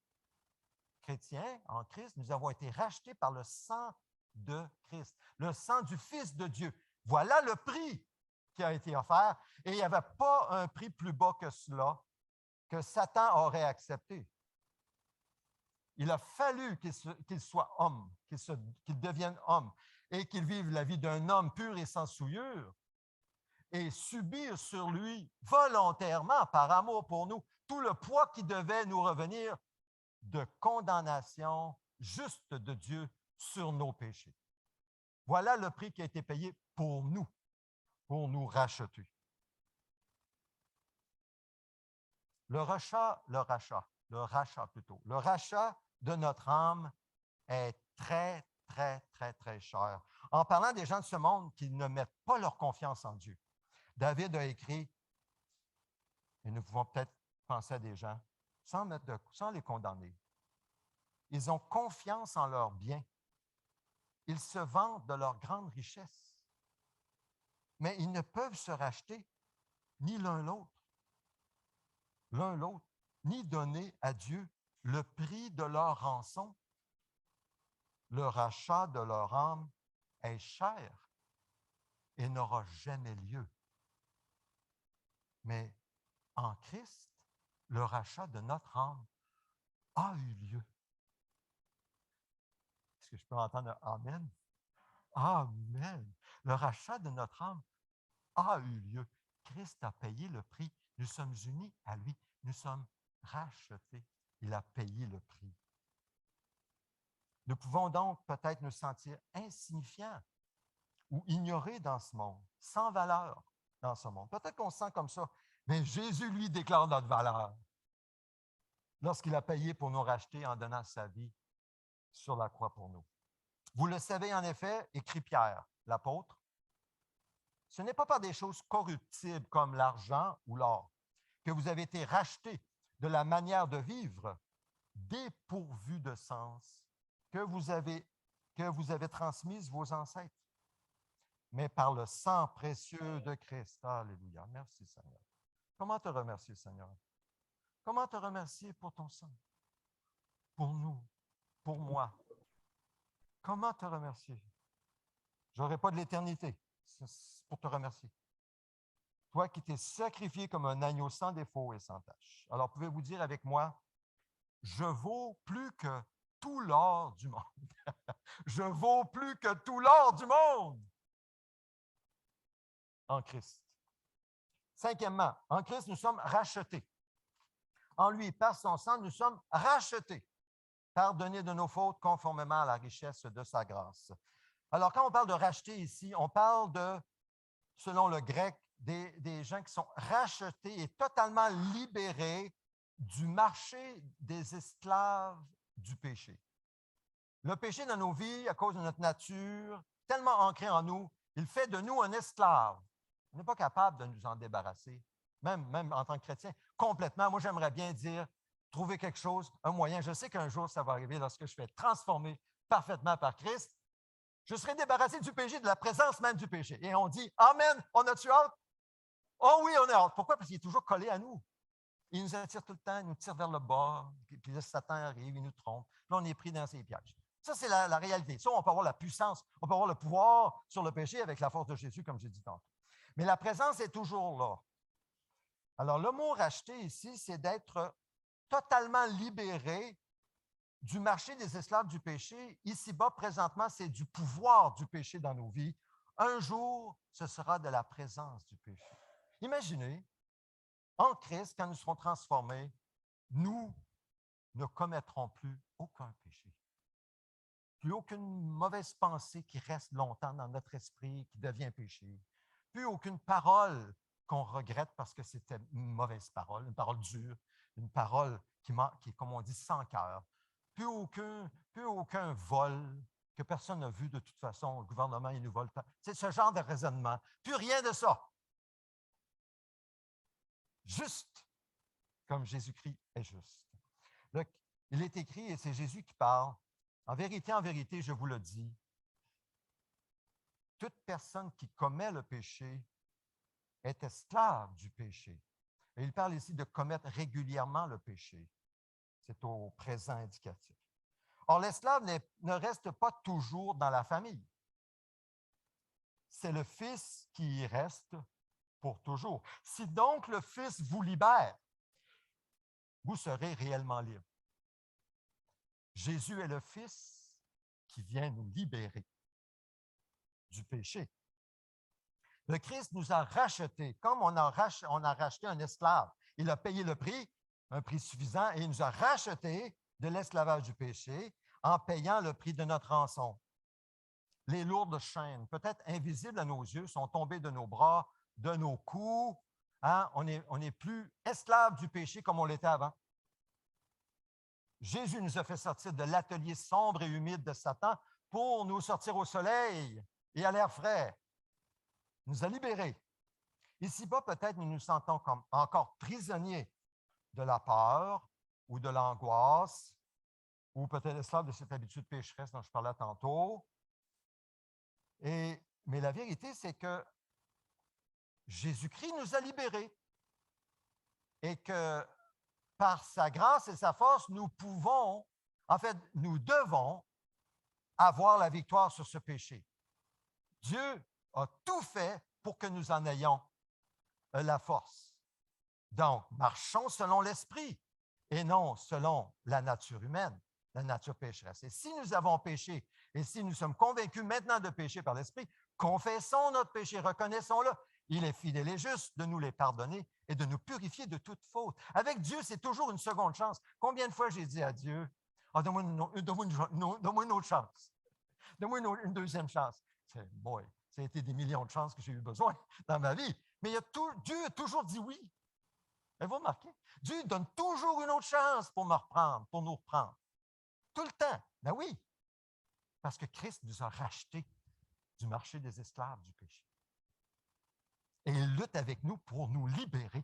Speaker 1: chrétiens, en Christ, nous avons été rachetés par le sang de Christ, le sang du Fils de Dieu. Voilà le prix qui a été offert. Et il n'y avait pas un prix plus bas que cela que Satan aurait accepté. Il a fallu qu'il soit homme, qu'il devienne homme et qu'il vive la vie d'un homme pur et sans souillure et subir sur lui volontairement, par amour pour nous, tout le poids qui devait nous revenir de condamnation juste de Dieu sur nos péchés. Voilà le prix qui a été payé pour nous racheter. Le rachat de notre âme est très, très, très, très cher. En parlant des gens de ce monde qui ne mettent pas leur confiance en Dieu, David a écrit, et nous pouvons peut-être penser à des gens, sans les condamner. Ils ont confiance en leurs biens. Ils se vantent de leur grande richesse. Mais ils ne peuvent se racheter ni l'un l'autre, ni donner à Dieu le prix de leur rançon. Le rachat de leur âme est cher et n'aura jamais lieu. Mais en Christ, le rachat de notre âme a eu lieu. Est-ce que je peux entendre un Amen? Amen. Le rachat de notre âme a eu lieu. Christ a payé le prix. Nous sommes unis à lui. Nous sommes rachetés. Il a payé le prix. Nous pouvons donc peut-être nous sentir insignifiants ou ignorés dans ce monde, sans valeur dans ce monde. Peut-être qu'on se sent comme ça, mais Jésus, lui, déclare notre valeur lorsqu'il a payé pour nous racheter en donnant sa vie sur la croix pour nous. Vous le savez en effet, écrit Pierre, l'apôtre, ce n'est pas par des choses corruptibles comme l'argent ou l'or que vous avez été rachetés de la manière de vivre dépourvue de sens que vous avez transmise vos ancêtres, mais par le sang précieux de Christ. Alléluia. Merci, Seigneur. Comment te remercier, Seigneur? Comment te remercier pour ton sang? Pour nous, pour moi. Comment te remercier? Je n'aurai pas de l'éternité pour te remercier. Toi qui t'es sacrifié comme un agneau sans défaut et sans tache. Alors, pouvez-vous dire avec moi, je vaux plus que tout l'or du monde. Je vaux plus que tout l'or du monde en Christ. Cinquièmement, en Christ, nous sommes rachetés. En lui, par son sang, nous sommes rachetés, pardonnés de nos fautes conformément à la richesse de sa grâce. Alors, quand on parle de racheter ici, on parle de, selon le grec, des gens qui sont rachetés et totalement libérés du marché des esclaves du péché. Le péché dans nos vies, à cause de notre nature, tellement ancré en nous, il fait de nous un esclave. On n'est pas capable de nous en débarrasser, même en tant que chrétien, complètement. Moi, j'aimerais bien dire, trouver quelque chose, un moyen. Je sais qu'un jour, ça va arriver lorsque je vais être transformé parfaitement par Christ. Je serai débarrassé du péché, de la présence même du péché. Et on dit, Amen, on a-tu hâte? Oh oui, on a hâte. Pourquoi? Parce qu'il est toujours collé à nous. Il nous attire tout le temps, il nous tire vers le bas, puis là, Satan arrive, il nous trompe. Là, on est pris dans ses pièges. Ça, c'est la réalité. Ça, on peut avoir la puissance, on peut avoir le pouvoir sur le péché avec la force de Jésus, comme j'ai dit tantôt. Mais la présence est toujours là. Alors, le mot racheter ici, c'est d'être totalement libéré du marché des esclaves du péché. Ici-bas, présentement, c'est du pouvoir du péché dans nos vies. Un jour, ce sera de la présence du péché. Imaginez, en Christ, quand nous serons transformés, nous ne commettrons plus aucun péché. Plus aucune mauvaise pensée qui reste longtemps dans notre esprit, qui devient péché. Plus aucune parole qu'on regrette parce que c'était une mauvaise parole, une parole dure, une parole qui est, comme on dit, sans cœur. Plus aucun vol que personne n'a vu de toute façon. Le gouvernement, il nous vole. C'est ce genre de raisonnement. Plus rien de ça. Juste comme Jésus-Christ est juste. Là, il est écrit, et c'est Jésus qui parle, en vérité, je vous le dis, toute personne qui commet le péché est esclave du péché. Et il parle ici de commettre régulièrement le péché. C'est au présent indicatif. Or, l'esclave ne reste pas toujours dans la famille. C'est le Fils qui y reste pour toujours. Si donc le Fils vous libère, vous serez réellement libre. Jésus est le Fils qui vient nous libérer du péché. Le Christ nous a rachetés, comme on a racheté un esclave. Il a payé le prix, un prix suffisant, et il nous a rachetés de l'esclavage du péché en payant le prix de notre rançon. Les lourdes chaînes, peut-être invisibles à nos yeux, sont tombées de nos bras, de nos cous. Hein? On n'est plus esclaves du péché comme on l'était avant. Jésus nous a fait sortir de l'atelier sombre et humide de Satan pour nous sortir au soleil et à l'air frais. Il nous a libérés. Ici-bas, peut-être nous nous sentons comme encore prisonniers de la peur ou de l'angoisse, ou peut-être esclaves de cette habitude pécheresse dont je parlais tantôt. Mais la vérité, c'est que Jésus-Christ nous a libérés et que par sa grâce et sa force, nous pouvons, en fait, nous devons avoir la victoire sur ce péché. Dieu a tout fait pour que nous en ayons la force. Donc, marchons selon l'esprit et non selon la nature humaine, la nature pécheresse. Et si nous avons péché et si nous sommes convaincus maintenant de pécher par l'esprit, confessons notre péché, reconnaissons-le. Il est fidèle et juste de nous les pardonner et de nous purifier de toute faute. Avec Dieu, c'est toujours une seconde chance. Combien de fois j'ai dit à Dieu, oh, donne-moi une autre chance. Donne-moi une deuxième chance. Boy, ça a été des millions de chances que j'ai eu besoin dans ma vie. Mais Dieu a toujours dit oui. Avez-vous remarqué? Dieu donne toujours une autre chance pour me reprendre, pour nous reprendre. Tout le temps. Ben oui. Parce que Christ nous a rachetés du marché des esclaves du péché. Et il lutte avec nous pour nous libérer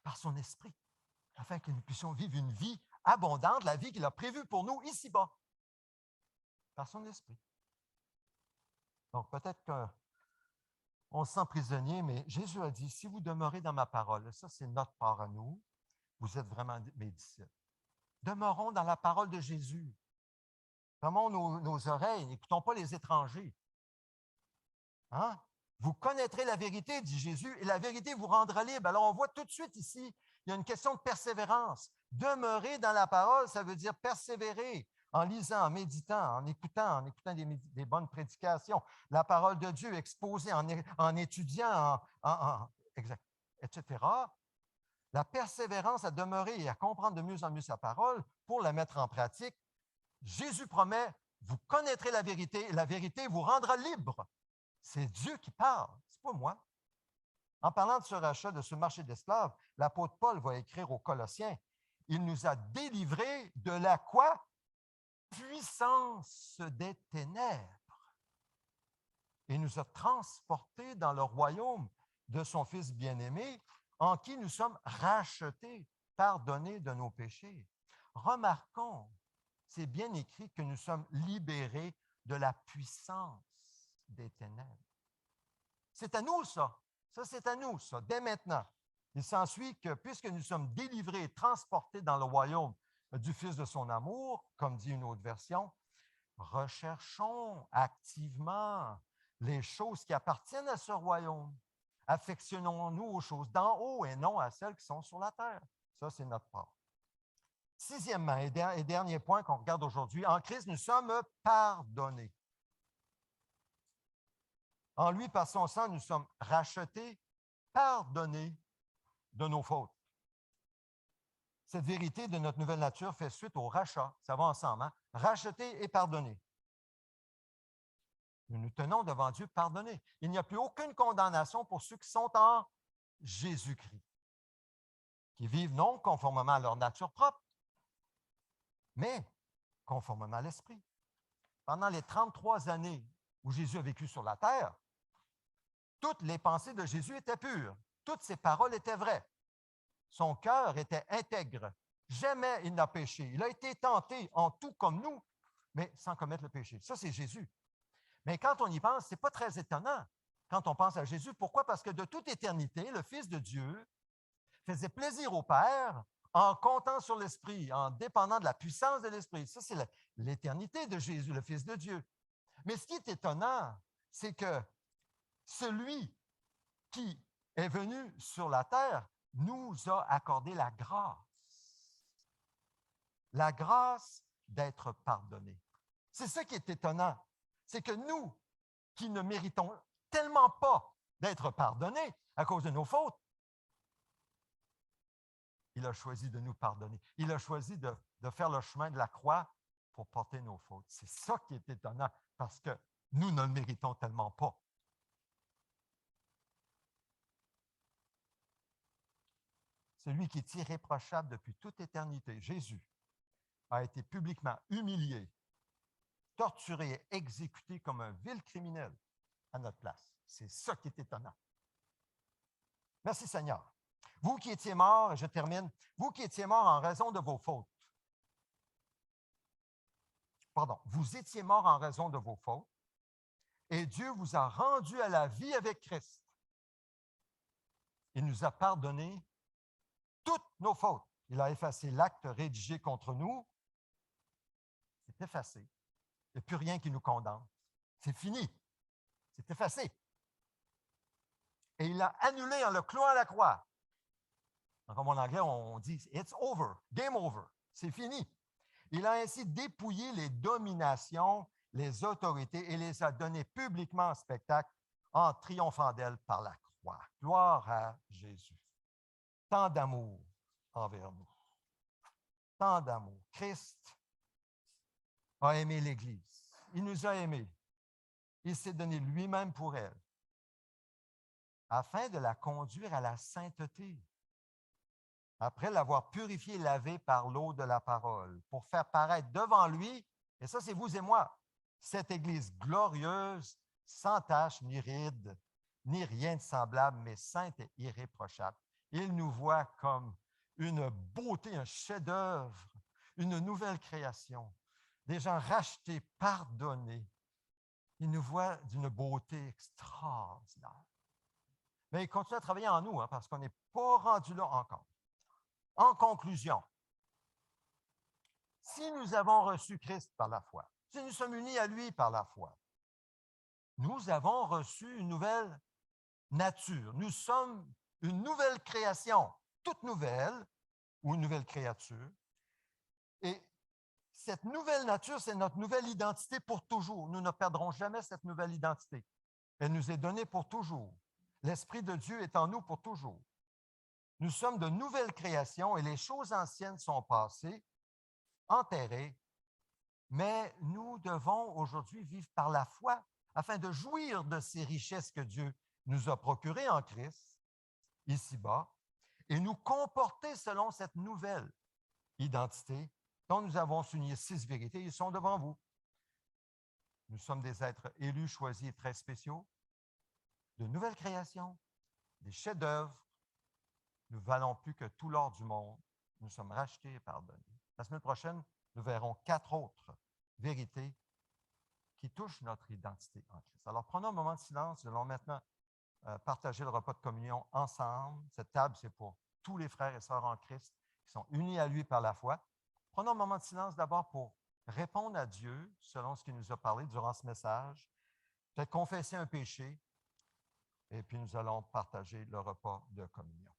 Speaker 1: par son esprit, afin que nous puissions vivre une vie abondante, la vie qu'il a prévue pour nous ici-bas, par son esprit. Donc peut-être qu'on se sent prisonnier, mais Jésus a dit, si vous demeurez dans ma parole, ça c'est notre part à nous, vous êtes vraiment mes disciples. Demeurons dans la parole de Jésus. Fermons nos oreilles, n'écoutons pas les étrangers. Hein? Vous connaîtrez la vérité, dit Jésus, et la vérité vous rendra libre. Alors, on voit tout de suite ici, il y a une question de persévérance. Demeurer dans la parole, ça veut dire persévérer en lisant, en méditant, en écoutant des bonnes prédications, la parole de Dieu exposée, en étudiant, etc. La persévérance à demeurer et à comprendre de mieux en mieux sa parole pour la mettre en pratique. Jésus promet, vous connaîtrez la vérité et la vérité vous rendra libre. C'est Dieu qui parle, ce n'est pas moi. En parlant de ce rachat, de ce marché d'esclaves, l'apôtre Paul va écrire aux Colossiens, il nous a délivrés de la quoi? Puissance des ténèbres. Il nous a transportés dans le royaume de son Fils bien-aimé, en qui nous sommes rachetés, pardonnés de nos péchés. Remarquons, c'est bien écrit que nous sommes libérés de la puissance des ténèbres. C'est à nous, ça. Ça, c'est à nous, ça, dès maintenant. Il s'ensuit que puisque nous sommes délivrés et transportés dans le royaume du Fils de son amour, comme dit une autre version, recherchons activement les choses qui appartiennent à ce royaume. Affectionnons-nous aux choses d'en haut et non à celles qui sont sur la terre. Ça, c'est notre part. Sixièmement, et dernier point qu'on regarde aujourd'hui, en Christ, nous sommes pardonnés. En lui, par son sang, nous sommes rachetés, pardonnés de nos fautes. Cette vérité de notre nouvelle nature fait suite au rachat. Ça va ensemble, hein? Racheter et pardonner. Nous nous tenons devant Dieu pardonnés. Il n'y a plus aucune condamnation pour ceux qui sont en Jésus-Christ, qui vivent non conformément à leur nature propre, mais conformément à l'Esprit. Pendant les 33 années où Jésus a vécu sur la terre, toutes les pensées de Jésus étaient pures. Toutes ses paroles étaient vraies. Son cœur était intègre. Jamais il n'a péché. Il a été tenté en tout comme nous, mais sans commettre le péché. Ça, c'est Jésus. Mais quand on y pense, ce n'est pas très étonnant quand on pense à Jésus. Pourquoi? Parce que de toute éternité, le Fils de Dieu faisait plaisir au Père en comptant sur l'Esprit, en dépendant de la puissance de l'Esprit. Ça, c'est l'éternité de Jésus, le Fils de Dieu. Mais ce qui est étonnant, c'est que celui qui est venu sur la terre nous a accordé la grâce. La grâce d'être pardonnés. C'est ça qui est étonnant. C'est que nous, qui ne méritons tellement pas d'être pardonnés à cause de nos fautes, il a choisi de nous pardonner. Il a choisi de faire le chemin de la croix pour porter nos fautes. C'est ça qui est étonnant, parce que nous ne le méritons tellement pas. Celui qui est irréprochable depuis toute éternité, Jésus, a été publiquement humilié, torturé et exécuté comme un vil criminel à notre place. C'est ça qui est étonnant. Merci Seigneur. Vous qui étiez morts, et je termine, vous qui étiez morts en raison de vos fautes. Pardon, vous étiez morts en raison de vos fautes, et Dieu vous a rendu à la vie avec Christ. Il nous a pardonné toutes nos fautes. Il a effacé l'acte rédigé contre nous. C'est effacé. Il n'y a plus rien qui nous condamne. C'est fini. C'est effacé. Et il l'a annulé en le clouant à la croix. Comme en anglais, on dit « it's over, game over ». C'est fini. Il a ainsi dépouillé les dominations, les autorités et les a données publiquement en spectacle en triomphant d'elles par la croix. Gloire à Jésus. Tant d'amour envers nous. Tant d'amour. Christ a aimé l'Église. Il nous a aimés. Il s'est donné lui-même pour elle, afin de la conduire à la sainteté, après l'avoir purifiée et lavée par l'eau de la parole, pour faire paraître devant lui, et ça c'est vous et moi, cette Église glorieuse, sans tache ni ride, ni rien de semblable, mais sainte et irréprochable. Il nous voit comme une beauté, un chef-d'œuvre, une nouvelle création, des gens rachetés, pardonnés. Il nous voit d'une beauté extraordinaire. Mais il continue à travailler en nous, parce qu'on n'est pas rendu là encore. En conclusion, si nous avons reçu Christ par la foi, si nous sommes unis à lui par la foi, nous avons reçu une nouvelle nature. Nous sommes une nouvelle création, toute nouvelle, ou une nouvelle créature. Et cette nouvelle nature, c'est notre nouvelle identité pour toujours. Nous ne perdrons jamais cette nouvelle identité. Elle nous est donnée pour toujours. L'Esprit de Dieu est en nous pour toujours. Nous sommes de nouvelles créations et les choses anciennes sont passées, enterrées, mais nous devons aujourd'hui vivre par la foi afin de jouir de ces richesses que Dieu nous a procurées en Christ, ici-bas, et nous comporter selon cette nouvelle identité dont nous avons souligné 6 vérités. Ils sont devant vous. Nous sommes des êtres élus, choisis et très spéciaux, de nouvelles créations, des chefs-d'œuvre. Nous ne valons plus que tout l'or du monde. Nous sommes rachetés et pardonnés. La semaine prochaine, nous verrons 4 autres vérités qui touchent notre identité en Christ. Alors, prenons un moment de silence. Nous allons maintenant partager le repas de communion ensemble. Cette table, c'est pour tous les frères et sœurs en Christ qui sont unis à lui par la foi. Prenons un moment de silence d'abord pour répondre à Dieu selon ce qu'il nous a parlé durant ce message, peut-être confesser un péché, et puis nous allons partager le repas de communion.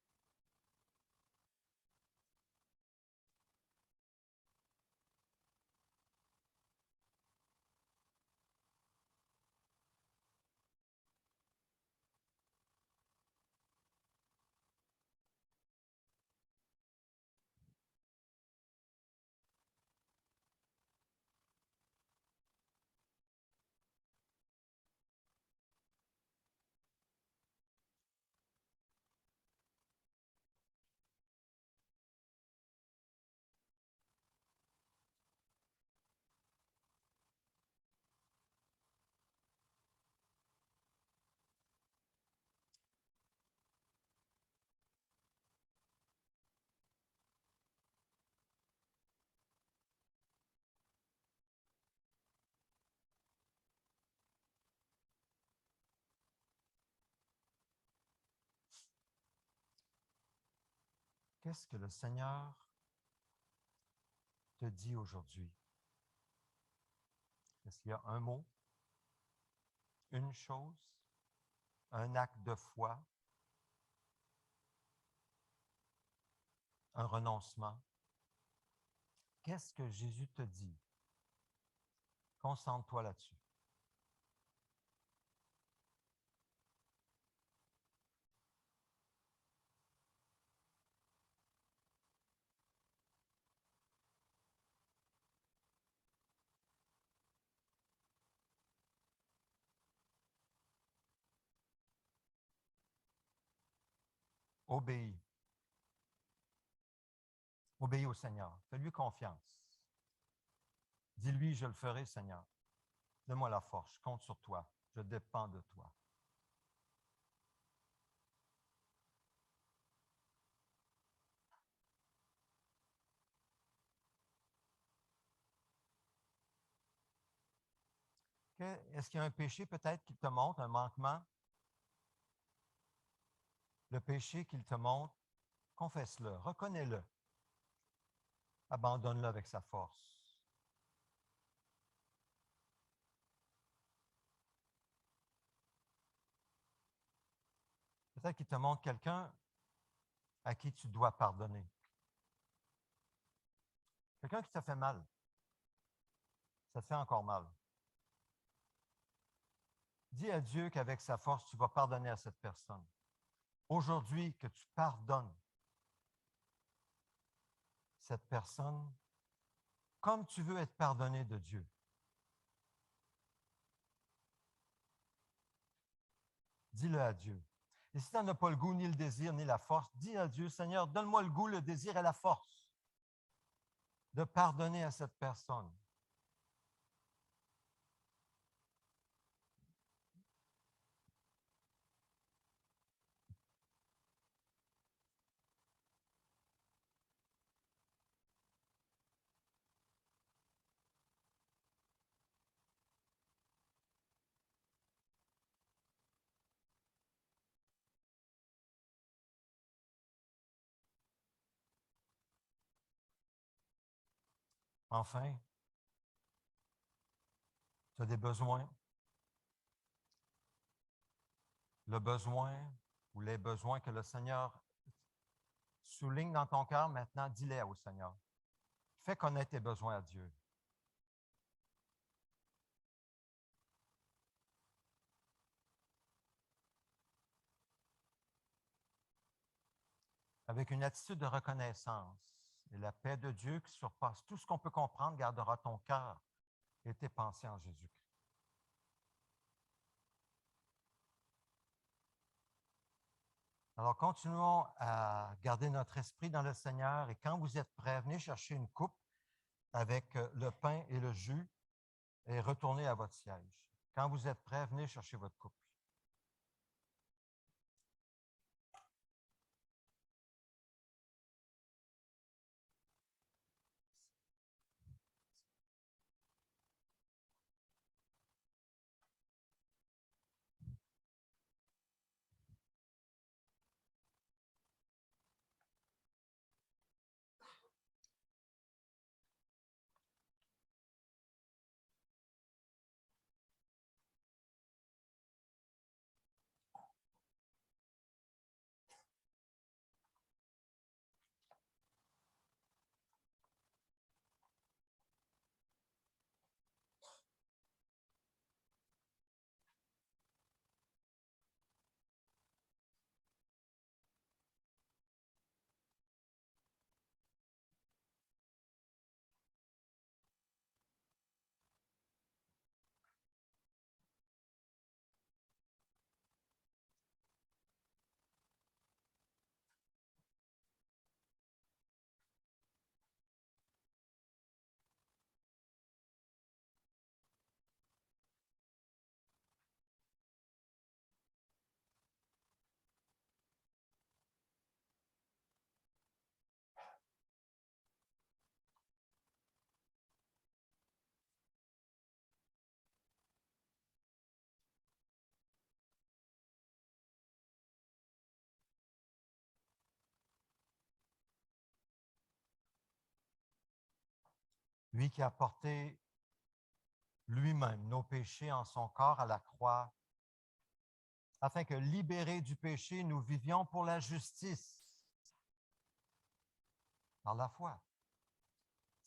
Speaker 1: Qu'est-ce que le Seigneur te dit aujourd'hui? Est-ce qu'il y a un mot, une chose, un acte de foi, un renoncement, qu'est-ce que Jésus te dit? Concentre-toi là-dessus. Obéis. Obéis au Seigneur. Fais-lui confiance. Dis-lui, je le ferai, Seigneur. Donne-moi la force. Je compte sur toi. Je dépends de toi. Est-ce qu'il y a un péché peut-être qui te montre, un manquement? Le péché qu'il te montre, confesse-le, reconnais-le. Abandonne-le avec sa force. Peut-être qu'il te montre quelqu'un à qui tu dois pardonner. Quelqu'un qui t'a fait mal. Ça te fait encore mal. Dis à Dieu qu'avec sa force, tu vas pardonner à cette personne. Aujourd'hui, que tu pardonnes cette personne comme tu veux être pardonné de Dieu. Dis-le à Dieu. Et si tu n'en as pas le goût, ni le désir, ni la force, dis à Dieu, Seigneur, donne-moi le goût, le désir et la force de pardonner à cette personne. Enfin, tu as des besoins. Le besoin ou les besoins que le Seigneur souligne dans ton cœur, maintenant, dis-les au Seigneur. Fais connaître tes besoins à Dieu. Avec une attitude de reconnaissance. Et la paix de Dieu qui surpasse tout ce qu'on peut comprendre gardera ton cœur et tes pensées en Jésus-Christ. Alors, continuons à garder notre esprit dans le Seigneur et quand vous êtes prêts, venez chercher une coupe avec le pain et le jus et retournez à votre siège. Quand vous êtes prêts, venez chercher votre coupe. Lui qui a porté lui-même nos péchés en son corps à la croix, afin que, libérés du péché, nous vivions pour la justice par la foi.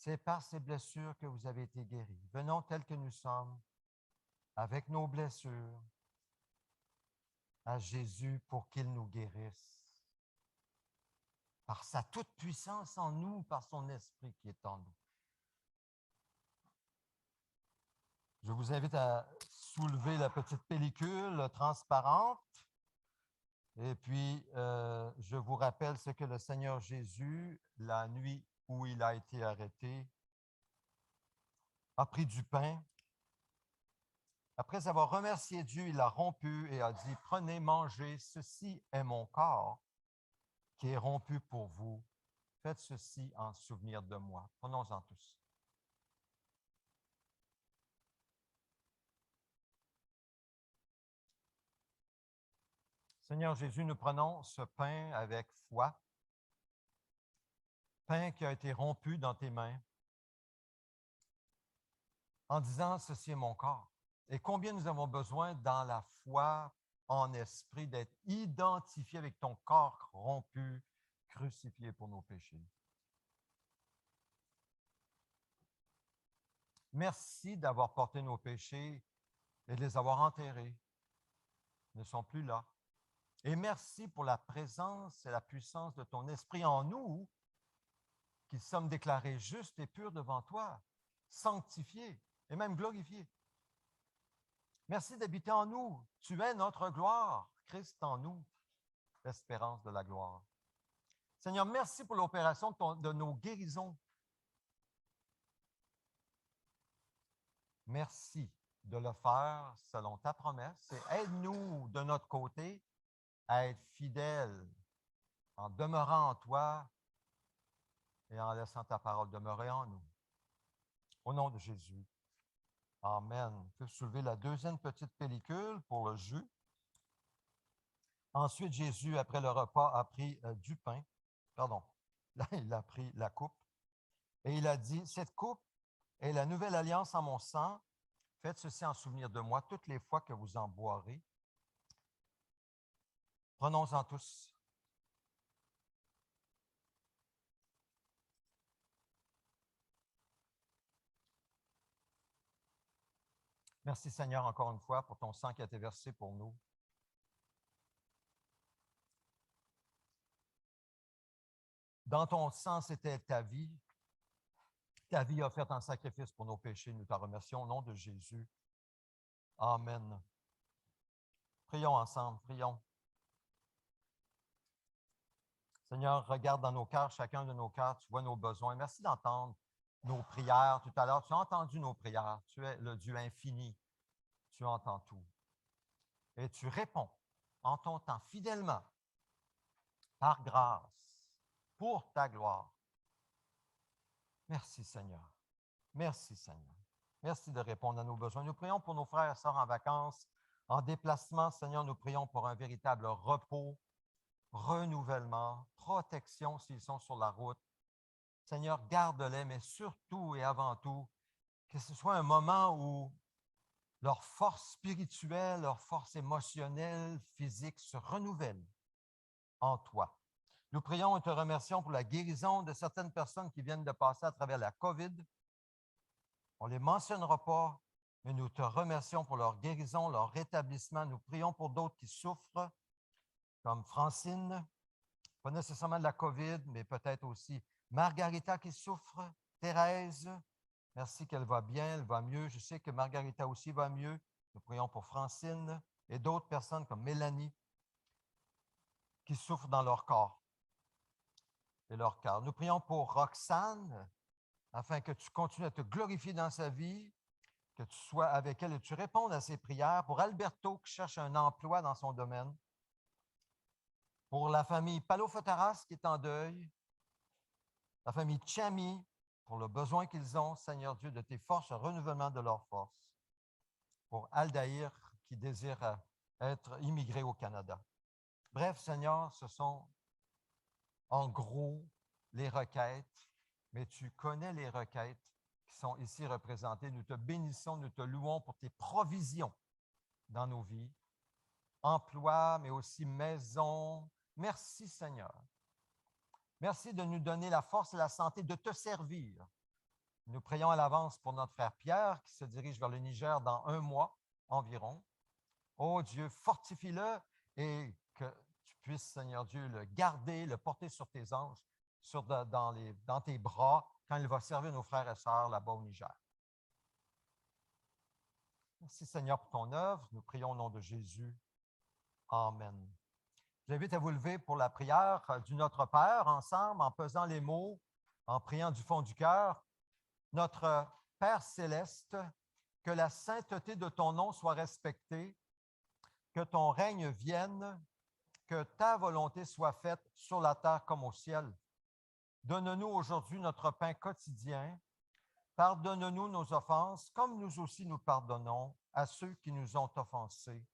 Speaker 1: C'est par ces blessures que vous avez été guéris. Venons tels que nous sommes, avec nos blessures, à Jésus pour qu'il nous guérisse. Par sa toute-puissance en nous, par son esprit qui est en nous. Je vous invite à soulever la petite pellicule transparente. Et puis, je vous rappelle ce que le Seigneur Jésus, la nuit où il a été arrêté, a pris du pain. Après avoir remercié Dieu, il l'a rompu et a dit, « Prenez, mangez, ceci est mon corps qui est rompu pour vous. Faites ceci en souvenir de moi. » Prenons-en tous. Seigneur Jésus, nous prenons ce pain avec foi, pain qui a été rompu dans tes mains, en disant, ceci est mon corps. Et combien nous avons besoin dans la foi, en esprit, d'être identifiés avec ton corps rompu, crucifié pour nos péchés. Merci d'avoir porté nos péchés et de les avoir enterrés. Ils ne sont plus là. Et merci pour la présence et la puissance de ton esprit en nous, qui sommes déclarés justes et purs devant toi, sanctifiés et même glorifiés. Merci d'habiter en nous. Tu es notre gloire. Christ en nous, l'espérance de la gloire. Seigneur, merci pour l'opération de nos guérisons. Merci de le faire selon ta promesse et aide-nous de notre côté à être fidèles en demeurant en toi et en laissant ta parole demeurer en nous. Au nom de Jésus. Amen. On peut soulever la deuxième petite pellicule pour le jus. Ensuite, Jésus, après le repas, a pris du pain. Pardon, là, il a pris la coupe. Et il a dit, cette coupe est la nouvelle alliance en mon sang. Faites ceci en souvenir de moi toutes les fois que vous en boirez. Prenons-en tous. Merci Seigneur encore une fois pour ton sang qui a été versé pour nous. Dans ton sang, c'était ta vie. Ta vie offerte en sacrifice pour nos péchés. Nous te remercions au nom de Jésus. Amen. Prions ensemble, prions. Seigneur, regarde dans nos cœurs, chacun de nos cœurs, tu vois nos besoins. Merci d'entendre nos prières tout à l'heure. Tu as entendu nos prières. Tu es le Dieu infini. Tu entends tout. Et tu réponds en ton temps, fidèlement, par grâce, pour ta gloire. Merci Seigneur. Merci Seigneur. Merci de répondre à nos besoins. Nous prions pour nos frères et sœurs en vacances, en déplacement. Seigneur, nous prions pour un véritable repos, renouvellement, protection s'ils sont sur la route. Seigneur, garde-les, mais surtout et avant tout, que ce soit un moment où leur force spirituelle, leur force émotionnelle, physique se renouvelle en toi. Nous prions et te remercions pour la guérison de certaines personnes qui viennent de passer à travers la COVID. On ne les mentionnera pas, mais nous te remercions pour leur guérison, leur rétablissement. Nous prions pour d'autres qui souffrent, comme Francine, pas nécessairement de la COVID, mais peut-être aussi Margarita qui souffre, Thérèse. Merci qu'elle va bien, elle va mieux. Je sais que Margarita aussi va mieux. Nous prions pour Francine et d'autres personnes comme Mélanie qui souffrent dans leur corps et leur cœur. Nous prions pour Roxane, afin que tu continues à te glorifier dans sa vie, que tu sois avec elle et tu répondes à ses prières. Pour Alberto qui cherche un emploi dans son domaine. Pour la famille Palofotaras qui est en deuil. La famille Chami, pour le besoin qu'ils ont, Seigneur Dieu, de tes forces, un renouvellement de leurs forces. Pour Aldaïr qui désire être immigré au Canada. Bref, Seigneur, ce sont en gros les requêtes, mais tu connais les requêtes qui sont ici représentées. Nous te bénissons, nous te louons pour tes provisions dans nos vies, emploi, mais aussi maison. Merci Seigneur. Merci de nous donner la force et la santé de te servir Nous prions à l'avance pour notre frère Pierre qui se dirige vers le Niger dans 1 mois environ. Oh Dieu, fortifie-le et que tu puisses, Seigneur Dieu, le garder, le porter sur tes anges, dans tes bras, quand il va servir nos frères et sœurs là-bas au Niger. Merci Seigneur pour ton œuvre. Nous prions au nom de Jésus. Amen. Je vous invite à vous lever pour la prière du Notre Père ensemble, en pesant les mots, en priant du fond du cœur. Notre Père céleste, que la sainteté de ton nom soit respectée, que ton règne vienne, que ta volonté soit faite sur la terre comme au ciel. Donne-nous aujourd'hui notre pain quotidien. Pardonne-nous nos offenses, comme nous aussi nous pardonnons à ceux qui nous ont offensés.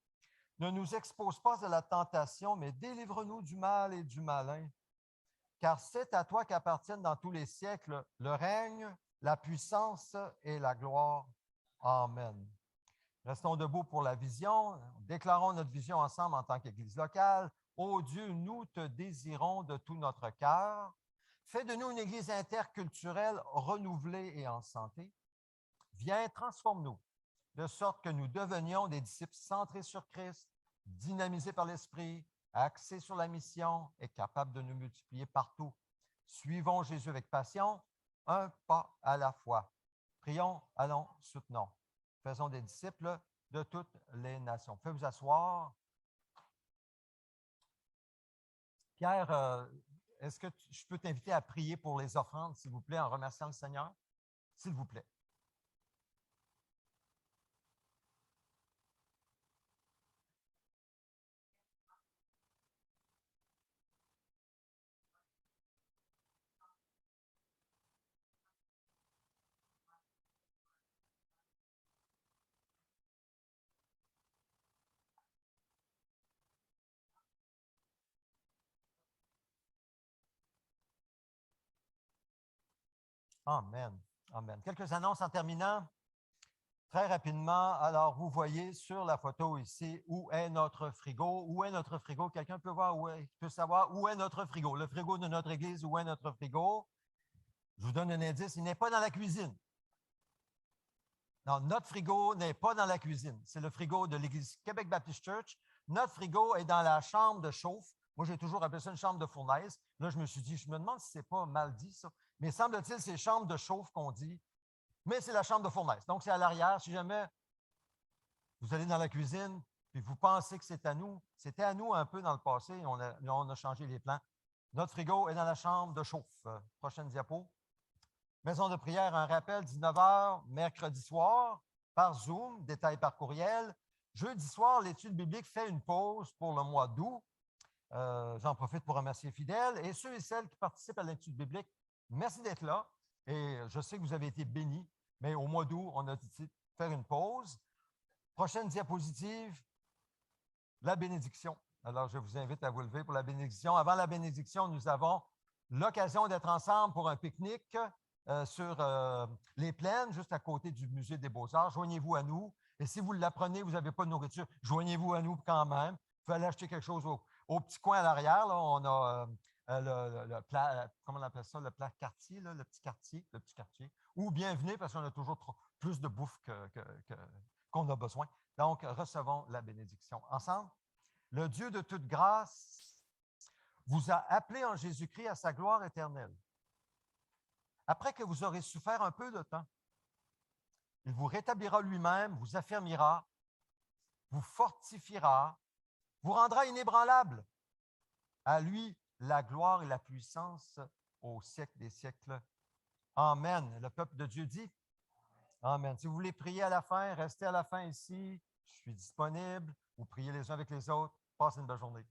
Speaker 1: Ne nous expose pas à la tentation, mais délivre-nous du mal et du malin. Car c'est à toi qu'appartiennent dans tous les siècles le règne, la puissance et la gloire. Amen. Restons debout pour la vision. Déclarons notre vision ensemble en tant qu'Église locale. Ô Dieu, nous te désirons de tout notre cœur. Fais de nous une Église interculturelle renouvelée et en santé. Viens, transforme-nous, de sorte que nous devenions des disciples centrés sur Christ, dynamisés par l'Esprit, axés sur la mission et capables de nous multiplier partout. Suivons Jésus avec passion, un pas à la fois. Prions, allons, soutenons. Faisons des disciples de toutes les nations. Faites vous asseoir. Pierre, est-ce que je peux t'inviter à prier pour les offrandes, s'il vous plaît, en remerciant le Seigneur? S'il vous plaît. Amen. Amen. Quelques annonces en terminant. Très rapidement, alors vous voyez sur la photo ici où est notre frigo. Où est notre frigo? Quelqu'un peut voir peut savoir où est notre frigo? Le frigo de notre église, où est notre frigo? Je vous donne un indice, il n'est pas dans la cuisine. Non, notre frigo n'est pas dans la cuisine. C'est le frigo de l'église Québec Baptist Church. Notre frigo est dans la chambre de chauffe. Moi, j'ai toujours appelé ça une chambre de fournaise. Là, je me suis dit, je me demande si ce n'est pas mal dit, ça. Mais semble-t-il, c'est chambre de chauffe qu'on dit. Mais c'est la chambre de fournaise. Donc, c'est à l'arrière. Si jamais vous allez dans la cuisine et vous pensez que c'est à nous, c'était à nous un peu dans le passé. On a changé les plans. Notre frigo est dans la chambre de chauffe. Prochaine diapo. Maison de prière, un rappel, 19h, mercredi soir, par Zoom, détail par courriel. Jeudi soir, l'étude biblique fait une pause pour le mois d'août. J'en profite pour remercier Fidèle et ceux et celles qui participent à l'étude biblique. Merci d'être là. Et je sais que vous avez été bénis, mais au mois d'août, on a décidé de faire une pause. Prochaine diapositive, la bénédiction. Alors, je vous invite à vous lever pour la bénédiction. Avant la bénédiction, nous avons l'occasion d'être ensemble pour un pique-nique sur les plaines, juste à côté du Musée des Beaux-Arts. Joignez-vous à nous. Et si vous l'apprenez, vous n'avez pas de nourriture, joignez-vous à nous quand même. Vous pouvez aller acheter quelque chose au petit coin à l'arrière. Là, on a le plat, comment on appelle ça, le plat quartier, là, le petit quartier. Ou bienvenue parce qu'on a toujours plus de bouffe qu'on a besoin. Donc, recevons la bénédiction. Ensemble, le Dieu de toute grâce vous a appelé en Jésus-Christ à sa gloire éternelle. Après que vous aurez souffert un peu de temps, il vous rétablira lui-même, vous affermira, vous fortifiera, vous rendra inébranlable. À lui, la gloire et la puissance au siècle des siècles. Amen. Le peuple de Dieu dit Amen. Si vous voulez prier à la fin, restez à la fin ici. Je suis disponible. Vous priez les uns avec les autres. Passez une belle journée.